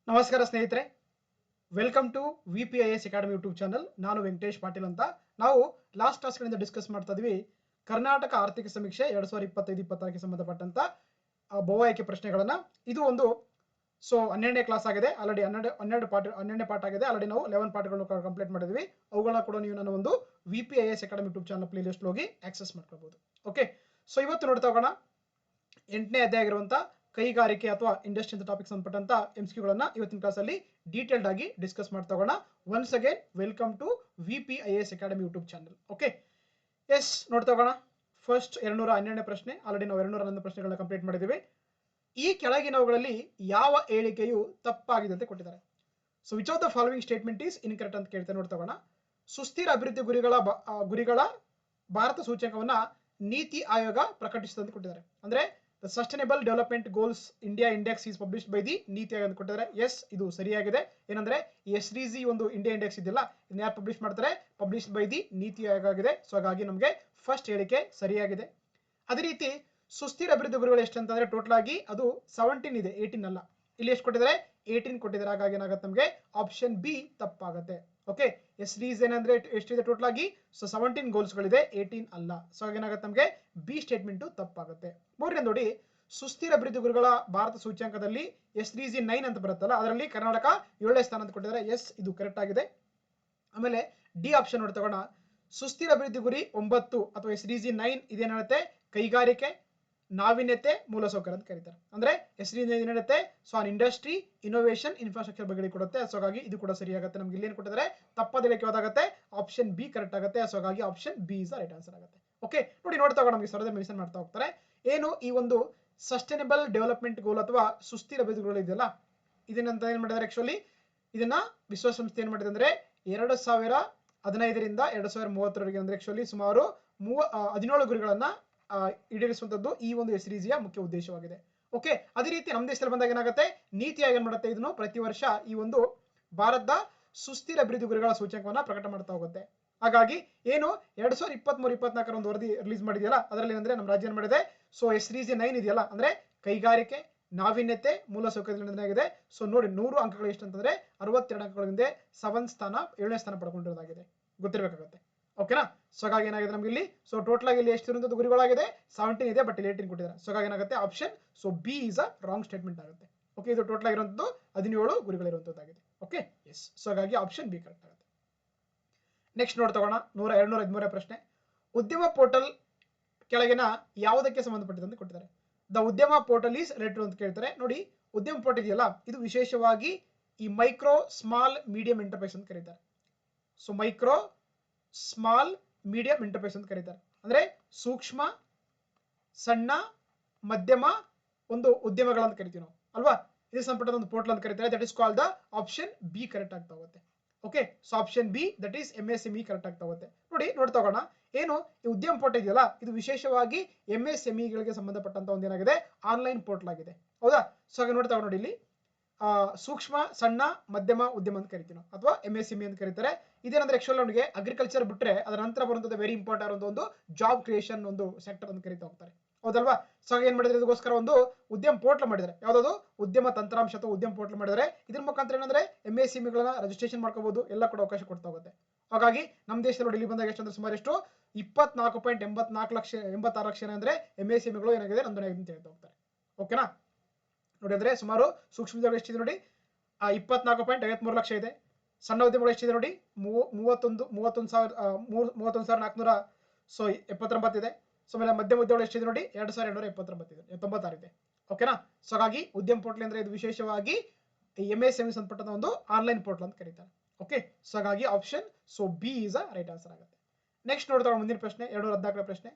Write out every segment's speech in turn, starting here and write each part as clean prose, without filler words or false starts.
ನಮಸ್ಕಾರ ಸ್ನೇಹಿತರೆ, welcome to VPIS academy YouTube channel. ನಾನು ವೆಂಕಟೇಶ್ ಪಾಟೀಲ್ ಅಂತ. ನಾವು ಲಾಸ್ಟ್ ಕ್ಲಾಸ್ಗಳಿಂದ ಡಿಸ್ಕಸ್ ಮಾಡ್ತಾ ಇದ್ವಿ ಕರ್ನಾಟಕ ಆರ್ಥಿಕ ಸಮೀಕ್ಷೆ 2025-26ಕ್ಕೆ ಸಂಬಂಧಪಟ್ಟಂತ ಬಹು ಆಯ್ಕೆ ಪ್ರಶ್ನೆಗಳನ್ನ. ಇದು ಒಂದು 12ನೇ ಕ್ಲಾಸ್ ಆಗಿದೆ. ಆಲ್ರೆಡಿ 12ನೇ ಪಾಠ ಆಗಿದೆ. ಆಲ್ರೆಡಿ ನಾವು 11 ಪಾಠಗಳನ್ನು ಕಂಪ್ಲೀಟ್ ಮಾಡಿದ್ವಿ. ಅವುಗಳನ್ನ ಕೂಡ ನೀವು ನನ್ನ ಒಂದು VPIS academy YouTube channel play list ಹೋಗಿ ಆಕ್ಸೆಸ್ ಮಾಡ್ಕೊಳ್ಬಹುದು. ಓಕೆ, ಸೊ ಇವತ್ತು ನೋಡ್ತಾ ಹೋಗೋಣ 8ನೇ ಅಧ್ಯಾಯ ಆಗಿರುವಂತ ಕೈಗಾರಿಕೆ ಅಥವಾ ಇಂಡಸ್ಟ್ರಿ ಅಂತ ಟಾಪಿಕ್ ಸಂಬಂಧಪಟ್ಟಂತ MCQಗಳನ್ನ ಇವತ್ತಿನ ಕ್ಲಾಸಲ್ಲಿ ಡೀಟೇಲ್ಡ್ ಆಗಿ ಡಿಸ್ಕಸ್ ಮಾಡ್ತಾ ಹೋಗೋಣ. Once again welcome to VPIS academy YouTube channel. Okay, yes, ನೋಡ್ತಾ ಹೋಗೋಣ. ಫಸ್ಟ್ 212ನೇ ಪ್ರಶ್ನೆ. ಆಲ್ರೆಡಿ ನಾವು 211 ಪ್ರಶ್ನೆಗಳನ್ನ ಕಂಪ್ಲೀಟ್ ಮಾಡಿದ್ದೀವಿ. ಈ ಕೆಳಗಿನವುಗಳಲ್ಲಿ ಯಾವ ಹೇಳಿಕೆಯು ತಪ್ಪಾಗಿದೆ ಅಂತ ಕೊಟ್ಟಿದ್ದಾರೆ. So which of the following statement is incorrect ಅಂತ ಕೇಳ್ತಾರೆ. ನೋಡ್ತಾ ಹೋಗೋಣ. ಸುಸ್ಥಿರ ಅಭಿವೃದ್ಧಿ ಗುರಿಗಳ ಭಾರತ ಸೂಚ್ಯಂಕವನ್ನ ನೀತಿ ಆಯೋಗ ಪ್ರಕಟಿಸಿದೆ ಅಂತ ಕೊಟ್ಟಿದ್ದಾರೆ. ಅಂದ್ರೆ the sustainable development goals India index is published by the NITI Aayog ಅಂತ ಕೊಟ್ಟಿದ್ದಾರೆ. ಎಸ್, ಇದು ಸರಿಯಾಗಿದೆ. ಏನಂದ್ರೆ SDG ಒಂದು ಇಂಡಿಯಾ ಇಂಡೆಕ್ಸ್ ಇದೆಯಲ್ಲ, ಇದನ್ನ ಯಾರು ಪಬ್ಲಿಷ್ ಮಾಡ್ತಾರೆ? Published by the NITI Aayog ಆಗಿದೆ. ಸೊ ಹಾಗಾಗಿ ನಮಗೆ ಫಸ್ಟ್ ಹೇಳಿಕೆ ಸರಿಯಾಗಿದೆ. ಅದೇ ರೀತಿ ಸುಸ್ಥಿರ ಅಭಿವೃದ್ಧಿ ಗುರಿಗಳು ಎಷ್ಟು ಅಂತಂದ್ರೆ ಟೋಟಲ್ ಆಗಿ ಅದು 17 ಇದೆ, 18 ಅಲ್ಲ. ಇಲ್ಲಿ ಎಷ್ಟು ಕೊಟ್ಟಿದ್ದಾರೆ? 18 ಕೊಟ್ಟಿದ್ದಾರೆ. ಹಾಗಾಗಿ ಏನಾಗುತ್ತೆ ನಮಗೆ ಆಪ್ಷನ್ ಬಿ ತಪ್ಪಾಗುತ್ತೆ. ಓಕೆ, SDG ಏನಂದ್ರೆ ಎಷ್ಟಿದೆ ಟೋಟಲ್ ಆಗಿ? ಸೊ 17 ಗೋಲ್ಸ್ಗಳಿದೆ, 18 ಅಲ್ಲ. ಸೊ ಏನಾಗುತ್ತೆ ನಮಗೆ ಬಿ ಸ್ಟೇಟ್ಮೆಂಟ್ ತಪ್ಪಾಗುತ್ತೆ. ಮೂರನೇ ನೋಡಿ, ಸುಸ್ಥಿರ ಅಭಿವೃದ್ಧಿ ಗುರಿಗಳ ಭಾರತ ಸೂಚ್ಯಂಕದಲ್ಲಿ SDG 9 ಅಂತ ಬರುತ್ತಲ್ಲ, ಅದರಲ್ಲಿ ಕರ್ನಾಟಕ 7ನೇ ಸ್ಥಾನ ಅಂತ ಕೊಟ್ಟಿದ್ದಾರೆ. ಎಸ್, ಇದು ಕರೆಕ್ಟ್ ಆಗಿದೆ. ಆಮೇಲೆ ಡಿ ಆಪ್ಷನ್ ನೋಡಿ ತಗೋಣ. ಸುಸ್ಥಿರ ಅಭಿವೃದ್ಧಿ ಗುರಿ 9 ಅಥವಾ SDG 9 ಇದೇನತ್ತೆ? ಕೈಗಾರಿಕೆ, ನಾವೀನ್ಯತೆ, ಮೂಲಸೌಕರ್ಯ ಅಂತ ಕರೀತಾರೆ. ಅಂದ್ರೆ SDG ಏನ್ ಹೇಳುತ್ತೆ? So on industry, innovation, infrastructure ಬಗ್ಗೆ ಕೊಡುತ್ತೆ. ಸೊ ಹಾಗಾಗಿ ಇದು ಕೂಡ ಸರಿಯಾಗುತ್ತೆ. ನಮ್ಗೆ ಇಲ್ಲಿ ಏನು ಕೊಟ್ಟಿದ್ದಾರೆ? ತಪ್ಪಾದ ಹೇಳಿಕೆ ಯಾವ್ದಾಗುತ್ತೆ? ಆಪ್ಷನ್ ಬಿ ಕರೆಕ್ಟ್ ಆಗುತ್ತೆ. ಸೊ ಹಾಗಾಗಿ option B is right answer ಆಗುತ್ತೆ. ಓಕೆ, ನೋಡಿ ನೋಡ್ತಾ ಹೋಗೋಣ. ನಮಗೆ ಸರದಿ ಮೆನ್ಷನ್ ಮಾಡ್ತಾ ಹೋಗ್ತಾರೆ. ಏನು ಈ ಒಂದು ಸಸ್ಟೈನಬಲ್ ಡೆವಲಪ್ಮೆಂಟ್ ಗೋಲ್ ಅಥವಾ ಸುಸ್ಥಿರ ಅಭಿವೃದ್ಧಿ ಗೋಲ್ ಇದೆಯಲ್ಲ, ಇದನ್ನಂತ ಏನ್ ಮಾಡಿದ್ದಾರೆ? ಆಕ್ಚುಲಿ ಇದನ್ನ ವಿಶ್ವಸಂಸ್ಥೆ ಏನ್ ಮಾಡಿದೆ ಅಂದ್ರೆ 2015ರಿಂದ 2030 ಅಂದ್ರೆ ಆಕ್ಚುಲಿ ಸುಮಾರು 17 ಗುರಿಗಳನ್ನ ಈಡೇರಿಸುವಂತದ್ದು ಈ ಒಂದು SDG ಮುಖ್ಯ ಉದ್ದೇಶವಾಗಿದೆ. ಓಕೆ, ಅದೇ ರೀತಿ ನಮ್ಮ ದೇಶದಲ್ಲಿ ಬಂದಾಗ ಏನಾಗುತ್ತೆ? ನೀತಿ ಆಯೋಗ ಏನ್ ಮಾಡುತ್ತೆ? ಇದನ್ನು ಪ್ರತಿ ವರ್ಷ ಈ ಒಂದು ಭಾರತದ ಸುಸ್ಥಿರ ಅಭಿವೃದ್ಧಿ ಗುರಿಗಳ ಸೂಚ್ಯಂಕವನ್ನ ಪ್ರಕಟ ಮಾಡ್ತಾ ಹೋಗುತ್ತೆ. ಹಾಗಾಗಿ ಏನು 2023-24 ಒಂದು ವರದಿ ರಿಲೀಸ್ ಮಾಡಿದೆಯಲ್ಲ, ಅದರಲ್ಲಿ ಏನಂದ್ರೆ ನಮ್ಮ ರಾಜ್ಯ ಏನ್ ಮಾಡಿದೆ? ಸೊ SDG 9 ಇದೆಯಲ್ಲ, ಅಂದ್ರೆ ಕೈಗಾರಿಕೆ, ನಾವೀನ್ಯತೆ, ಮೂಲಸೌಕರ್ಯ ಆಗಿದೆ. ಸೊ ನೋಡಿ 100 ಅಂಕಗಳು ಎಷ್ಟು ಅಂತಂದ್ರೆ 62 ಅಂಕಗಳಿಂದ 7ನೇ ಸ್ಥಾನ ಪಡ್ಕೊಂಡಿರೋದಾಗಿದೆ. ಗೊತ್ತಿರಬೇಕಾಗುತ್ತೆ. ಓಕೆನಾ? ಸೊ ಹಾಗಾಗಿ ಏನಾಗಿದೆ ನಮ್ಗೆ ಇಲ್ಲಿ? ಸೊ ಟೋಟಲ್ ಆಗಿ ಇಲ್ಲಿ ಎಷ್ಟು ಇರುವಂತದ್ದು ಗುರಿಗಳಾಗಿದೆ? 17 ಇದೆ, ಬಟ್ ಇಲ್ಲಿ 18 ಕೊಟ್ಟಿದ್ದಾರೆ. ಸೊ ಹಾಗಾಗಿ ಏನಾಗುತ್ತೆ? Option so B is a wrong statement ಆಗುತ್ತೆ. ಓಕೆ, ಇದು ಟೋಟಲ್ ಆಗಿರುವಂತದ್ದು 17 ಗುರಿಗಳಿರುವಂತದ್ದಾಗಿದೆ. Okay, yes. ಸೊ ಹಾಗಾಗಿ ಆಪ್ಷನ್ ಬಿ ಕರೆಕ್ಟ್ ಆಗುತ್ತೆ. ನೆಕ್ಸ್ಟ್ ನೋಡ್ ತಗೋಣ. 213ನೇ ಪ್ರಶ್ನೆ. ಉದ್ಯಮ ಪೋರ್ಟಲ್ ಕೆಳಗಿನ ಯಾವುದಕ್ಕೆ ಸಂಬಂಧಪಟ್ಟಿದೆ ಅಂತ ಕೊಟ್ಟಿದ್ದಾರೆ. ದ ಉದ್ಯಮ ಪೋರ್ಟಲ್ ಈಸ್ ರಿಲೇಟೆಡ್ ಅಂತ ಕೇಳ್ತಾರೆ. ನೋಡಿ, ಉದ್ಯಮ ಪೋರ್ಟಲ್ ಇದೆಯಲ್ಲ, ಇದು ವಿಶೇಷವಾಗಿ ಈ ಮೈಕ್ರೋ ಸ್ಮಾಲ್ ಮೀಡಿಯಂ ಎಂಟರ್ಪ್ರೈಸ್ ಅಂತ ಕರೀತಾರೆ. So micro small medium enterprise ಅಂತ ಕರೀತಾರೆ. ಅಂದ್ರೆ ಸೂಕ್ಷ್ಮ, ಸಣ್ಣ, ಮಧ್ಯಮ ಒಂದು ಉದ್ಯಮಗಳಂತ ಕರಿತೀವಿ ನಾವು, ಅಲ್ವಾ? ಇದಕ್ಕೆ ಸಂಬಂಧಪಟ್ಟ ಒಂದು ಪೋರ್ಟಲ್ ಅಂತ ಕರೀತಾರೆ. That is called the option B correct ಆಗ್ತಾ ಹೋಗುತ್ತೆ. Okay, so option be that is MSME correct ಆಗ್ತಾ ಹೋಗುತ್ತೆ. ನೋಡಿ ನೋಡ್ತಾ ಹೋಗೋಣ. ಏನು ಈ ಉದ್ಯಮ ಪೋರ್ಟಲ್ ಇದೆಯಲ್ಲ, ಇದು ವಿಶೇಷವಾಗಿ MSMEಗಳಿಗೆ ಸಂಬಂಧಪಟ್ಟಂತ ಒಂದು ಏನಾಗಿದೆ? ಆನ್ಲೈನ್ ಪೋರ್ಟಲ್ ಆಗಿದೆ. ಹೌದಾ? ಸೊ ಹಾಗೆ ನೋಡ್ತಾ ನೋಡಿ ಇಲ್ಲಿ ಸೂಕ್ಷ್ಮ, ಸಣ್ಣ, ಮಧ್ಯಮ ಉದ್ಯಮ ಅಂತ ಕರಿತೀವಿ ನಾವು, ಅಥವಾ MSME ಅಂತ ಕರೀತಾರೆ. ಇದೇನಂದ್ರೆ ಆಕ್ಚುಲಿ ನಮಗೆ ಅಗ್ರಿಕಲ್ಚರ್ ಬಿಟ್ರೆ ಅದರ ನಂತರ ಬರುವಂತದ್ದು ವೆರಿ ಇಂಪಾರ್ಟೆಂಟ್ ಒಂದು ಜಾಬ್ ಕ್ರಿಯೇಷನ್ ಒಂದು ಸೆಕ್ಟರ್ ಅಂತ ಕರಿತಾ ಹೋಗ್ತಾರೆ. ಹೌದಲ್ವಾ? ಸೊ ಏನ್ ಮಾಡಿದ್ರೆ ಇದಕ್ಕೋಸ್ಕರ ಒಂದು ಉದ್ಯಮ ಪೋರ್ಟಲ್ ಮಾಡಿದ್ದಾರೆ. ಯಾವ್ದು? ಉದ್ಯಮ ತಂತ್ರಾಂಶ ಅಥವಾ ಉದ್ಯಮ ಪೋರ್ಟಲ್ ಮಾಡಿದರೆ ಇದ್ರ ಮುಖಾಂತರ ಏನಂದ್ರೆ MSMEಗಳನ್ನ ರಿಜಿಸ್ಟ್ರೇಷನ್ ಮಾಡ್ಕೋಬಹುದು, ಎಲ್ಲ ಕೂಡ ಅವಕಾಶ ಕೊಡ್ತಾ ಹೋಗುತ್ತೆ. ಹಾಗಾಗಿ ನಮ್ಮ ದೇಶದಲ್ಲಿ ಇಲ್ಲಿ ಬಂದಾಗ ಎಷ್ಟು ಅಂದ್ರೆ ಸುಮಾರು ಎಷ್ಟು 24.86 ಲಕ್ಷ ಅಂದ್ರೆ MSMEಗಳು ಏನಾಗಿದೆ ನೋಂದಣಿ ಅಂತ ಹೇಳ್ತಾ ಹೋಗ್ತಾರೆ. ಓಕೆನಾ? ನೋಡಿ ಅಂದ್ರೆ ಸುಮಾರು ಸೂಕ್ಷ್ಮ ಉದ್ಯಮಗಳು ಎಷ್ಟಿದೆ ನೋಡಿ? 24.53 ಲಕ್ಷ ಇದೆ. ಸಣ್ಣ ಉದ್ಯಮಗಳು ಎಷ್ಟಿದೆ ನೋಡಿ? 31,479 ಇದೆ. ಸೊ ಆಮೇಲೆ ಮಧ್ಯಮ ಉದ್ಯಮಗಳು ಎಷ್ಟಿದೆ ನೋಡಿ? 2,296 ಇದೆ. ಓಕೆನಾ? ಸೊ ಹಾಗಾಗಿ ಉದ್ಯಮ ಪೋರ್ಟಲ್ ಅಂದ್ರೆ ಇದು ವಿಶೇಷವಾಗಿ MSME ಸಂಬಂಧಪಟ್ಟ ಒಂದು ಆನ್ಲೈನ್ ಪೋರ್ಟಲ್ ಅಂತ ಕರೀತಾರೆ. ಓಕೆ, ಸೊ ಹಾಗಾಗಿ option so B is a right answer ಆಗುತ್ತೆ. ನೆಕ್ಸ್ಟ್ ನೋಡ್ತಾ ಮುಂದಿನ ಪ್ರಶ್ನೆ 214ನೇ ಪ್ರಶ್ನೆ.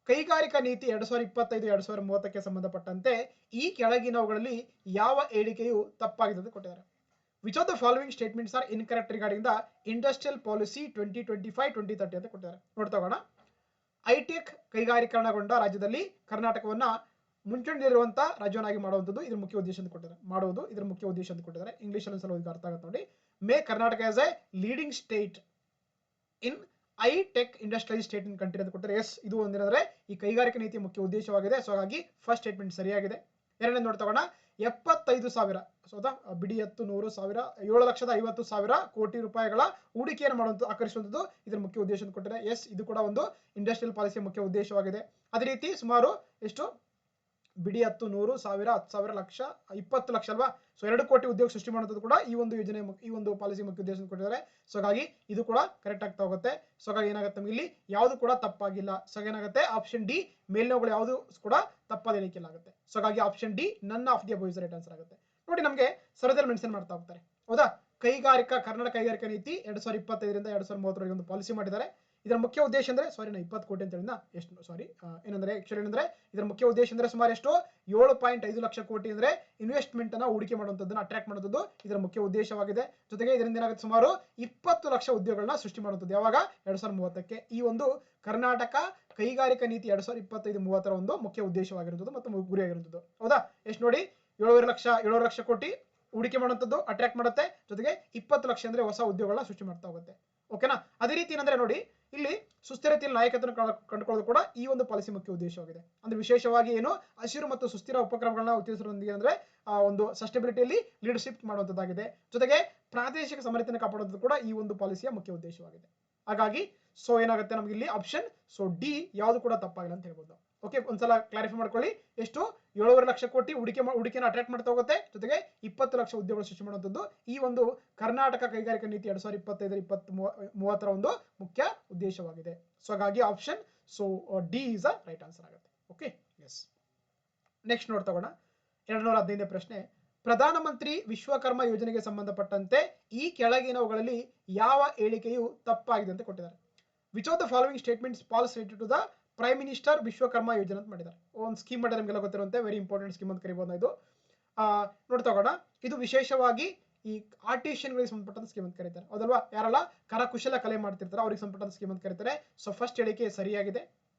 ಕೈಗಾರಿಕಾ ನೀತಿ 2025-2030ಕ್ಕೆ ಸಂಬಂಧಪಟ್ಟಂತೆ ಈ ಕೆಳಗಿನವುಗಳಲ್ಲಿ ಯಾವ ಹೇಳಿಕೆಯು ತಪ್ಪಾಗಿದೆ ಅಂತ ಕೊಟ್ಟಿದ್ದಾರೆ. Which of the following statements are incorrect regarding the industrial policy 2025-2030 ಅಂತ ಕೊಟ್ಟಿದ್ದಾರೆ. ನೋಡ್ತಾ ಹೋಗೋಣ. ಐಟೆಕ್ ಕೈಗಾರಿಕರಣಗೊಂಡ ರಾಜ್ಯದಲ್ಲಿ ಕರ್ನಾಟಕವನ್ನ ಮುಂಚೂಣಿಯಲ್ಲಿರುವಂತ ರಾಜ್ಯವನ್ನಾಗಿ ಮಾಡುವಂಥದ್ದು ಇದ್ರ ಮುಖ್ಯ ಉದ್ದೇಶ ಅಂತ ಕೊಟ್ಟಿದ್ದಾರೆ. ಇಂಗ್ಲಿಷ್ ಅಲ್ಲಿ ಸ್ವಲ್ಪ ಅರ್ಥ ಆಗುತ್ತೆ ನೋಡಿ. ಮೇ Karnataka as a leading state in hi-tech industrial state in country ಅಂತ ಕೊಟ್ಟರೆ. ಎಸ್, ಇದು ಒಂದೇನಂದ್ರೆ ಈ ಕೈಗಾರಿಕಾ ನೀತಿಯ ಮುಖ್ಯ ಉದ್ದೇಶವಾಗಿದೆ. ಸೊ ಹಾಗಾಗಿ ಫಸ್ಟ್ ಸ್ಟೇಟ್ಮೆಂಟ್ ಸರಿಯಾಗಿದೆ. ಎರಡನೇ ನೋಡ್ತಾ ಹೋಗೋಣ. 75,000 ಹೌದಾ ಬಿಡಿ 10 100 ಸಾವಿರ 7,50,000 ಕೋಟಿ ರೂಪಾಯಿಗಳ ಹೂಡಿಕೆಯನ್ನು ಮಾಡುವಂತ ಆಕರ್ಷಿಸುವಂಥದ್ದು ಇದರ ಮುಖ್ಯ ಉದ್ದೇಶ ಅಂತ ಕೊಟ್ಟಿದ್ದಾರೆ. ಎಸ್, ಇದು ಕೂಡ ಒಂದು ಇಂಡಸ್ಟ್ರಿಯಲ್ ಪಾಲಿಸಿಯ ಮುಖ್ಯ ಉದ್ದೇಶವಾಗಿದೆ. ಅದೇ ರೀತಿ ಸುಮಾರು ಎಷ್ಟು ಬಿಡಿ 10 100 ಸಾವಿರ 10,000 ಲಕ್ಷ 20 ಲಕ್ಷ ಅಲ್ವಾ. ಸೊ 2 ಕೋಟಿ ಉದ್ಯೋಗ ಸೃಷ್ಟಿ ಮಾಡುವಂಥದ್ದು ಕೂಡ ಈ ಒಂದು ಯೋಜನೆ ಈ ಒಂದು ಪಾಲಿಸಿ ಮುಖ್ಯ ಉದ್ದೇಶ ಕೊಟ್ಟಿದ್ದಾರೆ. ಸೊ ಹಾಗಾಗಿ ಇದು ಕೂಡ ಕರೆಕ್ಟ್ ಆಗ್ತಾ ಹೋಗುತ್ತೆ. ಸೊ ಹಾಗಾಗಿ ಏನಾಗುತ್ತೆ ನಮಗೆ ಇಲ್ಲಿ ಯಾವುದು ಕೂಡ ತಪ್ಪಾಗಿಲ್ಲ. ಸೊ ಏನಾಗುತ್ತೆ ಆಪ್ಷನ್ ಡಿ ಮೇಲ್ನವುಗಳು ಯಾವುದು ಕೂಡ ತಪ್ಪಾದ ಎಣಿಕೆಲಾಗುತ್ತೆ. ಸೊ ಹಾಗಾಗಿ option D none of the above is right answer ಆಗುತ್ತೆ. ನೋಡಿ ನಮಗೆ ಸರದಲ್ಲಿ ಮೆನ್ಷನ್ ಮಾಡ್ತಾ ಹೋಗ್ತಾರೆ ಹೌದಾ. ಕರ್ನಾಟಕ ಕೈಗಾರಿಕಾ ನೀತಿ 2025ರಿಂದ 2030 ಒಂದು ಪಾಲಿಸಿ ಮಾಡಿದ್ದಾರೆ. ಇದರ ಮುಖ್ಯ ಉದ್ದೇಶ ಅಂದ್ರೆ 20 ಕೋಟಿ ಅಂತ ಹೇಳಿದ ಎಷ್ಟು ಏನಂದ್ರೆ ಆಕ್ಚುಲಿ ಏನಂದ್ರೆ ಇದರ ಮುಖ್ಯ ಉದ್ದೇಶ ಅಂದ್ರೆ ಸುಮಾರು ಎಷ್ಟು 7.5 ಲಕ್ಷ ಕೋಟಿ ಅಂದ್ರೆ ಇನ್ವೆಸ್ಟ್ಮೆಂಟ್ ಅನ್ನ ಹೂಡಿಕೆ ಮಾಡುವಂತದ್ದನ್ನ ಅಟ್ರಾಕ್ಟ್ ಮಾಡುವುದು ಇದರ ಮುಖ್ಯ ಉದ್ದೇಶವಾಗಿದೆ. ಜೊತೆಗೆ ಇದರಿಂದ ಏನಾಗುತ್ತೆ ಸುಮಾರು 20 ಲಕ್ಷ ಉದ್ಯೋಗಗಳನ್ನ ಸೃಷ್ಟಿ ಮಾಡುವಂಥದ್ದು ಯಾವಾಗ 2030ಕ್ಕೆ. ಈ ಒಂದು ಕರ್ನಾಟಕ ಕೈಗಾರಿಕಾ ನೀತಿ 2025-30 ಒಂದು ಮುಖ್ಯ ಉದ್ದೇಶವಾಗಿರುತ್ತದೆ ಮತ್ತು ಗುರಿಯಾಗಿರುತ್ತದೆ ಹೌದಾ. ಎಷ್ಟು ನೋಡಿ 7 ಲಕ್ಷ ಕೋಟಿ ಹೂಡಿಕೆ ಮಾಡುವಂಥದ್ದು ಅಟ್ರಾಕ್ಟ್ ಮಾಡುತ್ತೆ. ಜೊತೆಗೆ 20 ಲಕ್ಷ ಅಂದ್ರೆ ಹೊಸ ಉದ್ಯೋಗಗಳನ್ನ ಸೃಷ್ಟಿ ಮಾಡ್ತಾ ಹೋಗುತ್ತೆ. ಓಕೆನಾ. ಅದೇ ರೀತಿ ಏನಂದ್ರೆ ನೋಡಿ ಇಲ್ಲಿ ಸುಸ್ಥಿರತೆಯಲ್ಲಿ ನಾಯಕತ್ವವನ್ನು ಕಂಡುಕೊಳ್ಳೋದು ಕೂಡ ಈ ಒಂದು ಪಾಲಿಸಿ ಮುಖ್ಯ ಉದ್ದೇಶವಾಗಿದೆ. ಅಂದ್ರೆ ವಿಶೇಷವಾಗಿ ಏನು ಹಸಿರು ಮತ್ತು ಸುಸ್ಥಿರ ಉಪಕ್ರಮಗಳನ್ನ ಉತ್ತೇಜಿಸುವುದರೊಂದಿಗೆ ಅಂದ್ರೆ ಒಂದು ಸಸ್ಟೈನಬಿಲಿಟಿಯಲ್ಲಿ ಲೀಡರ್ಶಿಪ್ ಮಾಡುವಂತದ್ದಾಗಿದೆ. ಜೊತೆಗೆ ಪ್ರಾದೇಶಿಕ ಸಮಗ್ರತೆಯನ್ನು ಕಾಪಾಡುವುದು ಕೂಡ ಈ ಒಂದು ಪಾಲಿಸಿಯ ಮುಖ್ಯ ಉದ್ದೇಶವಾಗಿದೆ. ಹಾಗಾಗಿ ಸೊ ಏನಾಗುತ್ತೆ ನಮ್ಗೆ ಇಲ್ಲಿ ಆಪ್ಷನ್ ಸೊ ಡಿ ಯಾವುದು ಕೂಡ ತಪ್ಪಾಗಿಲ್ಲ ಅಂತ ಹೇಳ್ಬೋದು. ಓಕೆ, ಒಂದ್ಸಲ ಕ್ಲಾರಿಫೈ ಮಾಡ್ಕೊಳ್ಳಿ. ಎಷ್ಟು 7.5 ಲಕ್ಷ ಕೋಟಿ ಹೂಡಿಕೆನ ಅಟ್ರಾಕ್ಟ್ ಮಾಡ್ತಾ ಹೋಗುತ್ತೆ. ಜೊತೆಗೆ 20 ಲಕ್ಷ ಉದ್ಯೋಗ ಸೃಷ್ಟಿ ಮಾಡುವಂಥದ್ದು ಈ ಒಂದು ಕರ್ನಾಟಕ ಕೈಗಾರಿಕಾ ನೀತಿ 2025-2030 ಒಂದು ಮುಖ್ಯ ಉದ್ದೇಶವಾಗಿದೆ. ಸೊ ಹಾಗಾಗಿ option so D is a right answer ಆಗುತ್ತೆ. Okay, yes. ನೆಕ್ಸ್ಟ್ ನೋಡ್ತಗೋಣ 215ನೇ ಪ್ರಶ್ನೆ. ಪ್ರಧಾನಮಂತ್ರಿ ವಿಶ್ವಕರ್ಮ ಯೋಜನೆಗೆ ಸಂಬಂಧಪಟ್ಟಂತೆ ಈ ಕೆಳಗಿನವುಗಳಲ್ಲಿ ಯಾವ ಹೇಳಿಕೆಯು ತಪ್ಪಾಗಿದೆ ಅಂತ ಕೊಟ್ಟಿದ್ದಾರೆ. Which of the following statements false related to the prime minister Vishwakarma ಯೋಜನೆ ಅಂತ ಮಾಡಿದ್ದಾರೆ. ಒಂದು ಸ್ಕೀಮ್ ಮಾಡಿದ್ರೆ ನಮಗೆಲ್ಲ ಗೊತ್ತಿರುವಂತೆ ವೆರಿ ಇಂಪಾರ್ಟೆಂಟ್ ಸ್ಕೀಮ್ ಅಂತ ಕರಿಬಹುದು. ಇದು ನೋಡ್ತಗೋಣ. ಇದು ವಿಶೇಷವಾಗಿ ಈ ಆರ್ಟಿಷಿಯನ್ಗಳಿಗೆ ಸಂಬಂಧಪಟ್ಟಂತ ಸ್ಕೀಮ್ ಅಂತ ಕರೀತಾರೆ ಹೌದಲ್ವಾ. ಯಾರೆಲ್ಲ ಕರಕುಶಲ ಕಲೆ ಮಾಡ್ತಿರ್ತಾರೆ ಅವ್ರಿಗೆ ಸಂಬಂಧಪಟ್ಟಂತ ಸ್ಕೀಮ್ ಅಂತ ಕರೀತಾರೆ. ಸೊ ಫಸ್ಟ್ ಹೇಳಿಕೆ ಸರಿಯಾಗಿದೆ.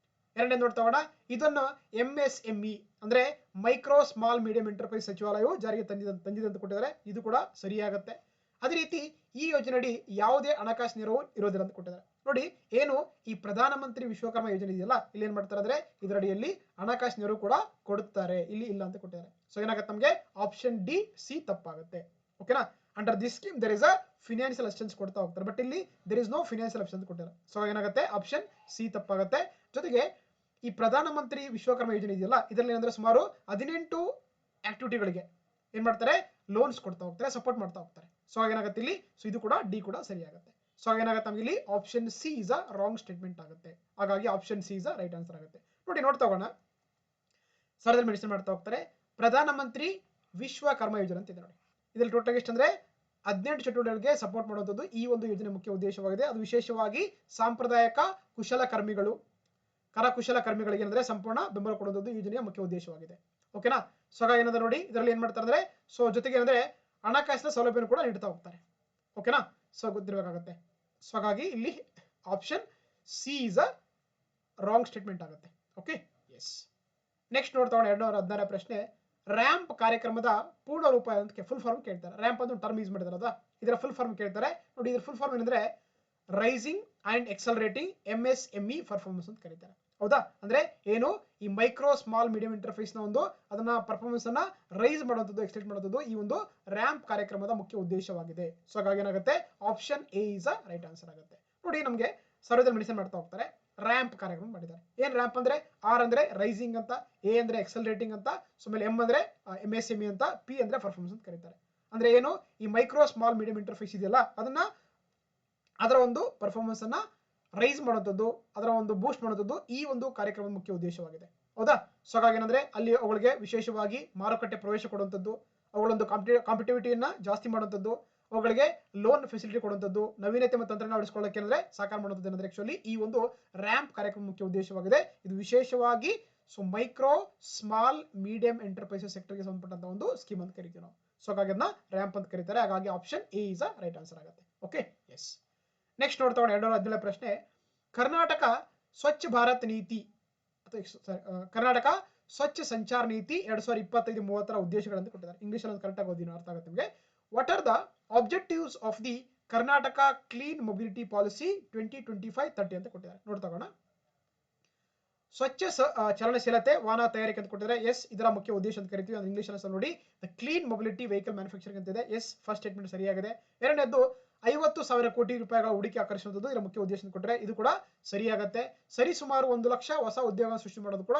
ಎರಡನೇ ನೋಡ್ತಗೋಣ. ಇದನ್ನು MSME ಅಂದ್ರೆ ಮೈಕ್ರೋ ಸ್ಮಾಲ್ ಮೀಡಿಯಂ ಎಂಟರ್ಪ್ರೈಸ್ ಸಚಿವಾಲಯವು ಜಾರಿಗೆ ತಂದಿದೆ ಅಂತ ಕೊಟ್ಟಿದ್ದಾರೆ. ಇದು ಕೂಡ ಸರಿಯಾಗುತ್ತೆ. ಅದೇ ರೀತಿ ಈ ಯೋಜನೆಯಡಿ ಯಾವುದೇ ಹಣಕಾಸು ನೆರವು ಇರೋದಿಲ್ಲ ಅಂತ ಕೊಟ್ಟಿದ್ದಾರೆ. ನೋಡಿ ಏನು ಈ ಪ್ರಧಾನಮಂತ್ರಿ ವಿಶ್ವಕರ್ಮ ಯೋಜನೆ ಇದೆಯಲ್ಲ ಇಲ್ಲಿ ಏನ್ ಮಾಡ್ತಾರೆ ಅಂದ್ರೆ ಇದರಡಿಯಲ್ಲಿ ಹಣಕಾಸು ನೆರವು ಕೂಡ ಕೊಡುತ್ತಾರೆ. ಇಲ್ಲಿ ಇಲ್ಲ ಅಂತ ಕೊಟ್ಟಿದ್ದಾರೆ. ಸೊ ಏನಾಗುತ್ತೆ ನಮಗೆ ಆಪ್ಷನ್ ಡಿ ಸಿ ತಪ್ಪಾಗುತ್ತೆ. ಓಕೆನಾ. Under this scheme there is a financial assistance ಕೊಡ್ತಾ ಹೋಗ್ತಾರೆ. ಬಟ್ ಇಲ್ಲಿ there is no financial assistance ಕೊಟ್ಟಿದ್ದಾರೆ. ಸೊ ಏನಾಗುತ್ತೆ ಆಪ್ಷನ್ ಸಿ ತಪ್ಪಾಗುತ್ತೆ. ಜೊತೆಗೆ ಈ ಪ್ರಧಾನಮಂತ್ರಿ ವಿಶ್ವಕರ್ಮ ಯೋಜನೆ ಇದೆಯಲ್ಲ ಇದರಲ್ಲಿ ಏನಂದ್ರೆ ಸುಮಾರು 18 ಆಕ್ಟಿವಿಟಿಗಳಿಗೆ ಏನ್ ಮಾಡ್ತಾರೆ ಲೋನ್ಸ್ ಕೊಡ್ತಾ ಹೋಗ್ತಾರೆ, ಸಪೋರ್ಟ್ ಮಾಡ್ತಾ ಹೋಗ್ತಾರೆ. ಸೊ ಏನಾಗುತ್ತೆ ಇಲ್ಲಿ ಸೊ ಇದು ಕೂಡ ಡಿ ಕೂಡ ಸರಿಯಾಗುತ್ತೆ. ಸೊ ಏನಾಗುತ್ತೆ ನಮಗೆ ಇಲ್ಲಿ option C is a wrong statement ಆಗುತ್ತೆ. ಹಾಗಾಗಿ option C is a right answer ಆಗುತ್ತೆ. ನೋಡ್ತಾ ಹೋಗೋಣ. ಸರದಲ್ಲಿ ಮೆನ್ಷನ್ ಮಾಡ್ತಾ ಹೋಗ್ತಾರೆ ಪ್ರಧಾನಮಂತ್ರಿ ವಿಶ್ವಕರ್ಮ ಯೋಜನೆ ಅಂತ ಇದೆ ನೋಡಿ. ಇದರಲ್ಲಿ ಟೋಟಲ್ ಎಷ್ಟು ಅಂದ್ರೆ 18 ಚಟುವಟಿಕೆಗಳಿಗೆ ಸಪೋರ್ಟ್ ಮಾಡುವಂಥದ್ದು ಈ ಒಂದು ಯೋಜನೆ ಮುಖ್ಯ ಉದ್ದೇಶವಾಗಿದೆ. ಅದು ವಿಶೇಷವಾಗಿ ಸಾಂಪ್ರದಾಯಿಕ ಕುಶಲಕರ್ಮಿಗಳು ಕರಕುಶಲ ಕರ್ಮಿಗಳಿಗೆ ಏನಂದ್ರೆ ಸಂಪೂರ್ಣ ಬೆಂಬಲ ಕೊಡುವಂಥದ್ದು ಈ ಯೋಜನೆಯ ಮುಖ್ಯ ಉದ್ದೇಶವಾಗಿದೆ. ಓಕೆನಾ. ಸೊ ಹಾಗಾಗಿ ಏನಂದ್ರೆ ನೋಡಿ ಇದರಲ್ಲಿ ಏನ್ ಮಾಡ್ತಾರೆ ಅಂದ್ರೆ ಸೊ ಜೊತೆಗೆ ಏನಂದ್ರೆ ಹಣಕಾಸಿನ ಸೌಲಭ್ಯವನ್ನು ಕೂಡ ನೀಡ್ತಾ ಹೋಗ್ತಾರೆ. ಓಕೆನಾ. ಸೊ ಗೊತ್ತಿರಬೇಕಾಗುತ್ತೆ. ಸೊ ಹಾಗಾಗಿ ಇಲ್ಲಿ option C is a wrong statement ಆಗುತ್ತೆ. Okay, yes. ನೆಕ್ಸ್ಟ್ ನೋಡ್ತಾ 216 ಪ್ರಶ್ನೆ. ರ್ಯಾಂಪ್ ಕಾರ್ಯಕ್ರಮದ ಪೂರ್ಣ ರೂಪ ಅಂತ ಫುಲ್ ಫಾರ್ಮ್ ಕೇಳ್ತಾರೆ. ರ್ಯಾಂಪ್ ಅಂತ ಟರ್ಮ್ ಯೂಸ್ ಮಾಡಿದಾರಲ್ಲ ಇದರ ಫುಲ್ ಫಾರ್ಮ್ ಕೇಳ್ತಾರೆ. ನೋಡಿ ಇದರ ಫುಲ್ ಫಾರ್ಮ್ ಏನಂದ್ರೆ raising and accelerating MSME performance ಅಂತ ಕರೀತಾರೆ ಹೌದಾ. ಅಂದ್ರೆ ಏನು ಈ ಮೈಕ್ರೋ ಸ್ಮಾಲ್ ಮೀಡಿಯಂ ಇಂಟರ್ಫೇಸ್ ನ ಒಂದು ಅದನ್ನ ಪರ್ಫಾರ್ಮೆನ್ಸ್ ಅನ್ನ ರೈಸ್ ಮಾಡುವಂಥದ್ದು ಎಕ್ಸ್ಟೆಂಡ್ ಮಾಡುವಂಥದ್ದು ಈ ಒಂದು ರ್ಯಾಂಪ್ ಕಾರ್ಯಕ್ರಮದ ಮುಖ್ಯ ಉದ್ದೇಶವಾಗಿದೆ. ಸೊ ಹಾಗಾಗಿ ಏನಾಗುತ್ತೆ option A is a right answer ಆಗುತ್ತೆ. ನೋಡಿ ನಮಗೆ ಸರ್ವದಲ್ಲಿ ಮೆನ್ಷನ್ ಮಾಡ್ತಾ ಹೋಗ್ತಾರೆ ರ್ಯಾಂಪ್ ಕಾರ್ಯಕ್ರಮ ಮಾಡಿದ್ದಾರೆ. ಏನ್ ರ್ಯಾಂಪ್ ಅಂದ್ರೆ ಆರ್ ಅಂದ್ರೆ ರೈಸಿಂಗ್ ಅಂತ, ಎ ಅಂದ್ರೆ ಎಕ್ಸಲರೇಟಿಂಗ್ ಅಂತ, ಸೊ ಮೇಲೆ ಎಂ ಅಂದ್ರೆ MSME ಅಂತ, ಪಿ ಅಂದ್ರೆ ಪರ್ಫಾರ್ಮೆನ್ಸ್ ಅಂತ ಕರೀತಾರೆ. ಅಂದ್ರೆ ಏನು ಈ ಮೈಕ್ರೋ ಸ್ಮಾಲ್ ಮೀಡಿಯಂ ಇಂಟರ್ಫೇಸ್ ಇದೆಯಲ್ಲ ಅದರ ಒಂದು ಪರ್ಫಾರ್ಮೆನ್ಸ್ ಅನ್ನ ರೈಸ್ ಮಾಡುವಂಥದ್ದು ಅದರ ಒಂದು ಬೂಸ್ಟ್ ಮಾಡುವಂಥದ್ದು ಈ ಒಂದು ಕಾರ್ಯಕ್ರಮದ ಮುಖ್ಯ ಉದ್ದೇಶವಾಗಿದೆ ಹೌದಾ. ಸೊ ಹಾಗಾಗಿ ಏನಂದ್ರೆ ಅಲ್ಲಿ ಅವುಗಳಿಗೆ ವಿಶೇಷವಾಗಿ ಮಾರುಕಟ್ಟೆ ಪ್ರವೇಶ ಕೊಡುವಂಥದ್ದು, ಅವುಗಳೊಂದು ಕಾಂಪಿಟಿವಿಟಿಯನ್ನ ಜಾಸ್ತಿ ಮಾಡುವಂಥದ್ದು, ಅವುಗಳಿಗೆ ಲೋನ್ ಫೆಸಿಲಿಟಿ ಕೊಡುವಂಥದ್ದು, ನವೀನತೆ ಮತ್ತು ತಂತ್ರಜ್ಞಾನ ಅಳವಡಿಸಿಕೊಳ್ಳಕ್ಕೆ ಅಂದ್ರೆ ಸಾಕಾರ ಮಾಡುವಂಥದ್ದು ಏನಂದ್ರೆ ಆಕ್ಚುಲಿ ಈ ಒಂದು ರ್ಯಾಂಪ್ ಕಾರ್ಯಕ್ರಮ ಮುಖ್ಯ ಉದ್ದೇಶವಾಗಿದೆ. ಇದು ವಿಶೇಷವಾಗಿ so micro small medium enterprises ಸೆಕ್ಟರ್ಗೆ ಸಂಬಂಧಪಟ್ಟಂತ ಒಂದು ಸ್ಕೀಮ್ ಅಂತ ಕರಿತೀವಿ ನಾವು. ಸೊ ಹಾಗಾಗಿ ಅದನ್ನ ರ್ಯಾಂಪ್ ಅಂತ ಕರೀತಾರೆ. ಹಾಗಾಗಿ option A is a right answer ಆಗುತ್ತೆ. Okay, yes. ನೆಕ್ಸ್ಟ್ ನೋಡ್ತಾ 217 ಪ್ರಶ್ನೆ. ಕರ್ನಾಟಕ ಸ್ವಚ್ಛ ಭಾರತ್ ನೀತಿ ಕರ್ನಾಟಕ ಸ್ವಚ್ಛ ಸಂಚಾರ ನೀತಿ 2025-30 ಉದ್ದೇಶಗಳಂತ ಕೊಟ್ಟಿದ್ದಾರೆ. ಇಂಗ್ಲಿಷ್ ಅಲ್ಲಿ ಕರೆಕ್ಟ್ ಆಗಿ ಓದಿ ಅರ್ಥ ಆಗುತ್ತೆ ನಿಮಗೆ. What are the objectives of the Karnataka clean mobility policy 2025-30 ಅಂತ ಕೊಟ್ಟಿದ್ದಾರೆ. ನೋಡ್ತಾ ಹೋಗೋಣ. ಚಲನಶೀಲತೆ ವಾಹನ ತಯಾರಿಕೆ ಅಂತ ಕೊಟ್ಟಿದ್ದಾರೆ. ಎಸ್, ಇದರ ಮುಖ್ಯ ಉದ್ದೇಶ ಅಂತ ಕರಿತೀವಿ. ಅದು ಇಂಗ್ಲಿಷ್ ಅಲ್ಲಿ ನೋಡಿ the clean mobility vehicle manufacturing ಅಂತಿದೆ. ಎಸ್, ಫಸ್ಟ್ ಸ್ಟೇಟ್ಮೆಂಟ್ ಸರಿಯಾಗಿದೆ. ಎರಡನೇದು 50,000 ಕೋಟಿ ರೂಪಾಯಿಗಳ ಹೂಡಿಕೆ ಆಕರ್ಷಿಸುವುದು ಇದರ ಮುಖ್ಯ ಉದ್ದೇಶ ಅಂತ ಕೊಟ್ಟರೆ ಇದು ಕೂಡ ಸರಿಯಾಗುತ್ತೆ. ಸರಿಸುಮಾರು 1 ಲಕ್ಷ ಹೊಸ ಉದ್ಯೋಗ ಸೃಷ್ಟಿ ಮಾಡೋದು ಕೂಡ